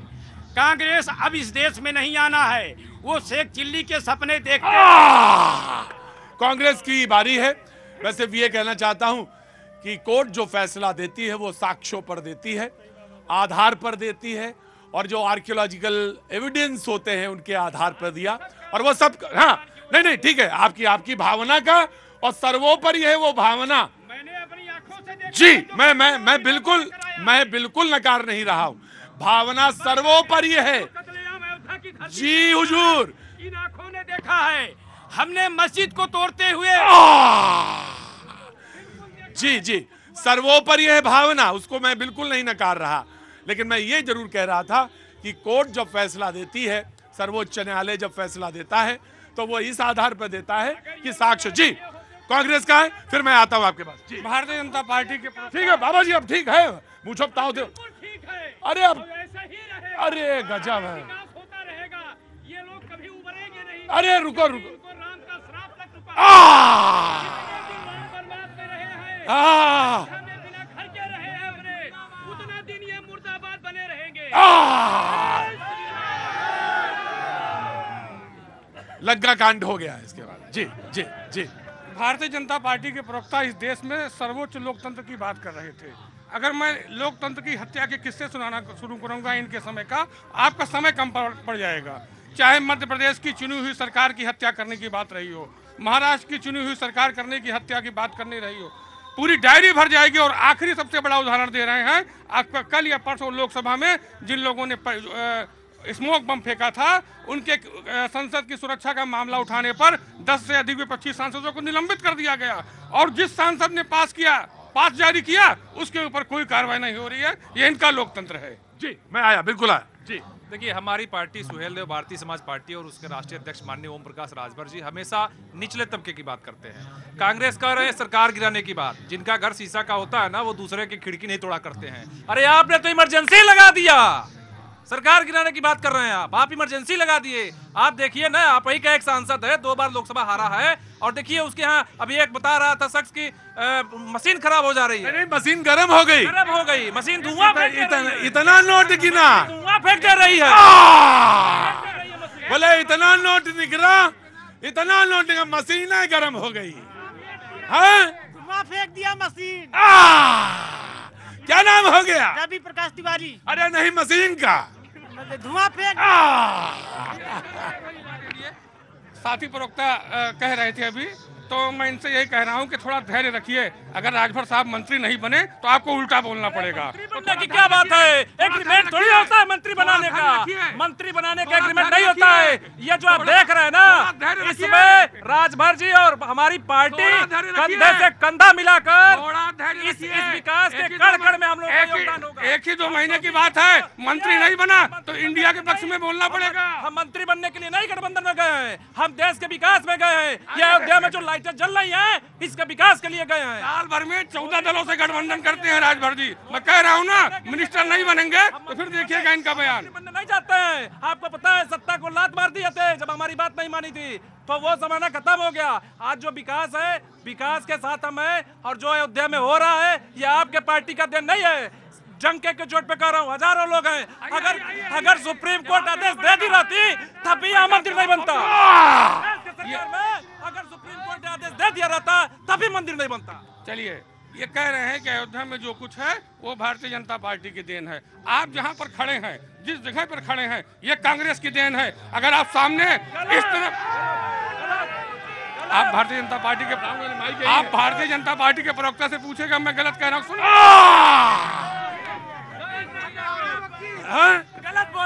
कांग्रेस अब इस देश में नहीं आना है, वो शेख चिल्ली के सपने देखते हैं। कांग्रेस की बारी है। वैसे भी ये कहना चाहता हूं कि कोर्ट जो फैसला देती है वो साक्ष्यों पर देती है, आधार पर देती है, और जो आर्कियोलॉजिकल एविडेंस होते हैं उनके आधार पर दिया। और वो सब, हाँ नहीं ठीक है, आपकी भावना का, और सर्वोपरि है वो भावना। मैंने अपनी आंखों से देखा जी मैं बिल्कुल नकार नहीं रहा हूं, भावना सर्वोपरि है। जी हुजूर, इन आंखों ने देखा है, हमने मस्जिद को तोड़ते हुए। जी सर्वोपरि है भावना, उसको मैं बिल्कुल नहीं नकार रहा। लेकिन मैं ये जरूर कह रहा था कि कोर्ट जब फैसला देती है, सर्वोच्च न्यायालय जब फैसला देता है, तो वो इस आधार पर देता है कि साक्ष्य। जी कांग्रेस का है, फिर मैं आता हूँ आपके पास। जी भारतीय जनता पार्टी के। ठीक है बाबा जी, अब ठीक है, मुझे बताओ दो। अरे अब अरे गजब है। ये लोग कभी उभरेंगे नहीं। अरे रुको राम का श्राप लग चुका है। बर्बाद कर रहे हैं। बिना घर के रहे हैं अपने, उतना दिन ये मुर्दाबाद बने रहेंगे। लग्गा कांड हो गया इसके बाद। जी भारतीय जनता पार्टी के प्रवक्ता इस देश में सर्वोच्च लोकतंत्र की बात कर रहे थे। अगर मैं लोकतंत्र की हत्या के किस्से सुनाना शुरू करूंगा इनके समय का, आपका समय कम पड़ जाएगा। चाहे मध्य प्रदेश की चुनी हुई सरकार की हत्या करने की बात रही हो, महाराष्ट्र की चुनी हुई सरकार करने की हत्या की बात करनी रही हो, पूरी डायरी भर जाएगी। और आखिरी सबसे बड़ा उदाहरण दे रहे हैं, आपका कल या परसों लोकसभा में जिन लोगों ने स्मोक बम फेंका था, उनके संसद की सुरक्षा का मामला उठाने पर 10 से अधिक विपक्षी सांसदों को निलंबित कर दिया गया। और जिस सांसद ने पास जारी किया, उसके ऊपर कोई कार्रवाई नहीं हो रही है। ये इनका लोकतंत्र है। जी मैं आया, बिल्कुल आया। जी देखिए, हमारी पार्टी सुहेल देव भारतीय समाज पार्टी और उसके राष्ट्रीय अध्यक्ष माननीय ओम प्रकाश राजभर जी हमेशा निचले तबके की बात करते हैं। कांग्रेस कर रहे सरकार गिराने की बात, जिनका घर शीशा का होता है ना, वो दूसरे की खिड़की नहीं तोड़ा करते हैं। अरे आपने तो इमरजेंसी लगा दिया, सरकार गिराने की बात कर रहे हैं आप इमरजेंसी लगा दिए। आप देखिए ना, आप ही का एक सांसद है, 2 बार लोकसभा हारा है, और देखिए उसके यहाँ अभी एक बता रहा था शख्स की मशीन खराब हो जा रही है। नहीं, मशीन गर्म हो गई, मशीन धुआं इतना नोट गिना, धुआं फेंक दे रही है। बोले इतना नोट निकला, इतना नोट निकला, मशीन गर्म हो गई। धुआं फेंक दिया मशीन। क्या नाम हो गया? रवि प्रकाश तिवारी। अरे नहीं, मशीन का धुआं फेंक। साथी प्रवक्ता कह रहे थे अभी, तो मैं इनसे यही कह रहा हूँ कि थोड़ा धैर्य रखिए। अगर राजभर साहब मंत्री नहीं बने तो आपको उल्टा बोलना पड़ेगा। बनने की क्या बात है? एग्रीमेंट थोड़ी होता है मंत्री बनाने का, मंत्री बनाने का एग्रीमेंट नहीं होता है। ये जो आप देख रहे हैं ना, इसमें राजभर जी और हमारी पार्टी कंधे से कंधा मिलाकर इस विकास के कड़ में हम लोग का योगदान होगा। 1 ही 2 महीने की बात है, मंत्री नहीं बना तो इंडिया के पक्ष में बोलना पड़ेगा। हम मंत्री बनने के लिए नहीं गठबंधन में गए हैं, हम देश के विकास में गए हैं। ये अयोध्या में जो लाइटें जल रही हैं, इसके विकास के लिए गए हैं। साल भर में 14 दलों से गठबंधन करते हैं राजभर जी। मैं कह रहा हूँ ना, मिनिस्टर नहीं बनेंगे तो फिर देखिएगा इनका बयान। बनने नहीं जाते हैं। आपको पता है, सत्ता को लात मार दिए थे जब हमारी बात नहीं मानी थी, तो वो जमाना खत्म हो गया। आज जो विकास है, विकास के साथ हम हैं, और जो अयोध्या में हो रहा है, ये आपके पार्टी का देन नहीं है। जंके के चोट पे कह रहा हूँ, हजारों लोग हैं। अगर सुप्रीम कोर्ट आदेश दे दी रहती, तब भी यहाँ मंदिर नहीं बनता। अगर सुप्रीम कोर्ट आदेश दे दिया रहता, तभी मंदिर नहीं बनता। चलिए, ये कह रहे हैं कि अयोध्या में जो कुछ है वो भारतीय जनता पार्टी की देन है। आप जहाँ पर खड़े हैं, जिस जगह पर खड़े हैं, ये कांग्रेस की देन है। अगर आप सामने इस तरफ आप भारतीय जनता पार्टी के प्रवक्ता से पूछेगा, मैं गलत कह रहा हूँ।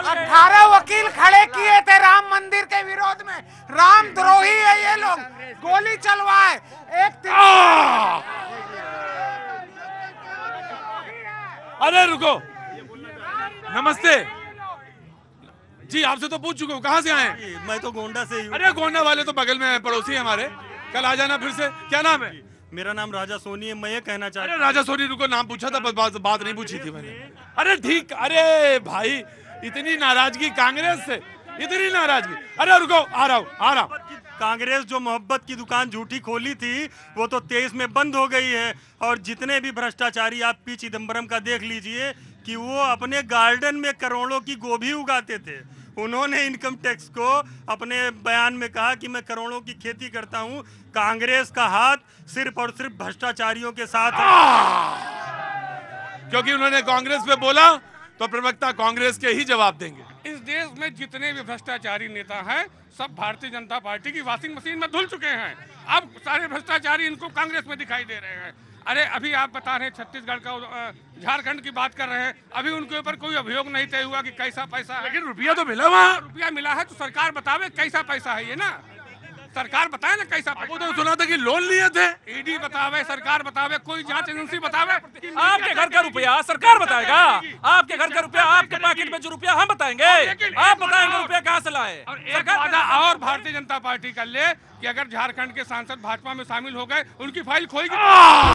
18 वकील खड़े किए थे राम मंदिर के विरोध में। राम द्रोही है ये लोग, गोली चलवाए। अरे रुको, नमस्ते जी, आपसे तो पूछ चुके हो, कहाँ से आए? मैं तो गोंडा से ही हूँ। अरे गोंडा वाले तो बगल में है, पड़ोसी हमारे। कल आ जाना फिर से। क्या नाम है? मेरा नाम राजा सोनी है। मैं ये कहना चाहता हूँ। राजा सोनी, रुको, नाम पूछा था, बस बात नहीं पूछी थी मैंने। अरे ठीक, अरे भाई इतनी नाराजगी कांग्रेस से, इतनी नाराजगी। अरे रुको, आ रहा हूँ। कांग्रेस जो मोहब्बत की दुकान झूठी खोली थी वो तो 23 में बंद हो गई है। और जितने भी भ्रष्टाचारी, आप पी चिदम्बरम का देख लीजिए कि वो अपने गार्डन में करोड़ों की गोभी उगाते थे। उन्होंने इनकम टैक्स को अपने बयान में कहा कि मैं करोड़ों की खेती करता हूं। कांग्रेस का हाथ सिर्फ और सिर्फ भ्रष्टाचारियों के साथ है। क्योंकि उन्होंने कांग्रेस पे बोला तो प्रवक्ता कांग्रेस के ही जवाब देंगे। इस देश में जितने भी भ्रष्टाचारी नेता हैं सब भारतीय जनता पार्टी की वॉशिंग मशीन में धुल चुके हैं। अब सारे भ्रष्टाचारी इनको कांग्रेस में दिखाई दे रहे हैं। अरे अभी आप बता रहे हैं छत्तीसगढ़ का, झारखंड की बात कर रहे हैं, अभी उनके ऊपर कोई अभियोग नहीं तय हुआ कि कैसा पैसा है। लेकिन रुपया तो मिला वहाँ। रुपया मिला है तो सरकार बतावे कैसा पैसा है, ये ना सरकार बताए ना कैसा पैसा। वो तो सुना था कि लोन लिए थे। ईडी बतावे, सरकार बतावे, कोई जांच एजेंसी बतावे। आपके घर का रुपया सरकार बताएगा? आपके घर का रुपया, आपके पॉकेट में जो रुपया हम बताएंगे? आप बताएंगे रुपया कहाँ से लाए? और भारतीय जनता पार्टी कर ले कि अगर झारखंड के सांसद भाजपा में शामिल हो गए, उनकी फाइल खोएगी।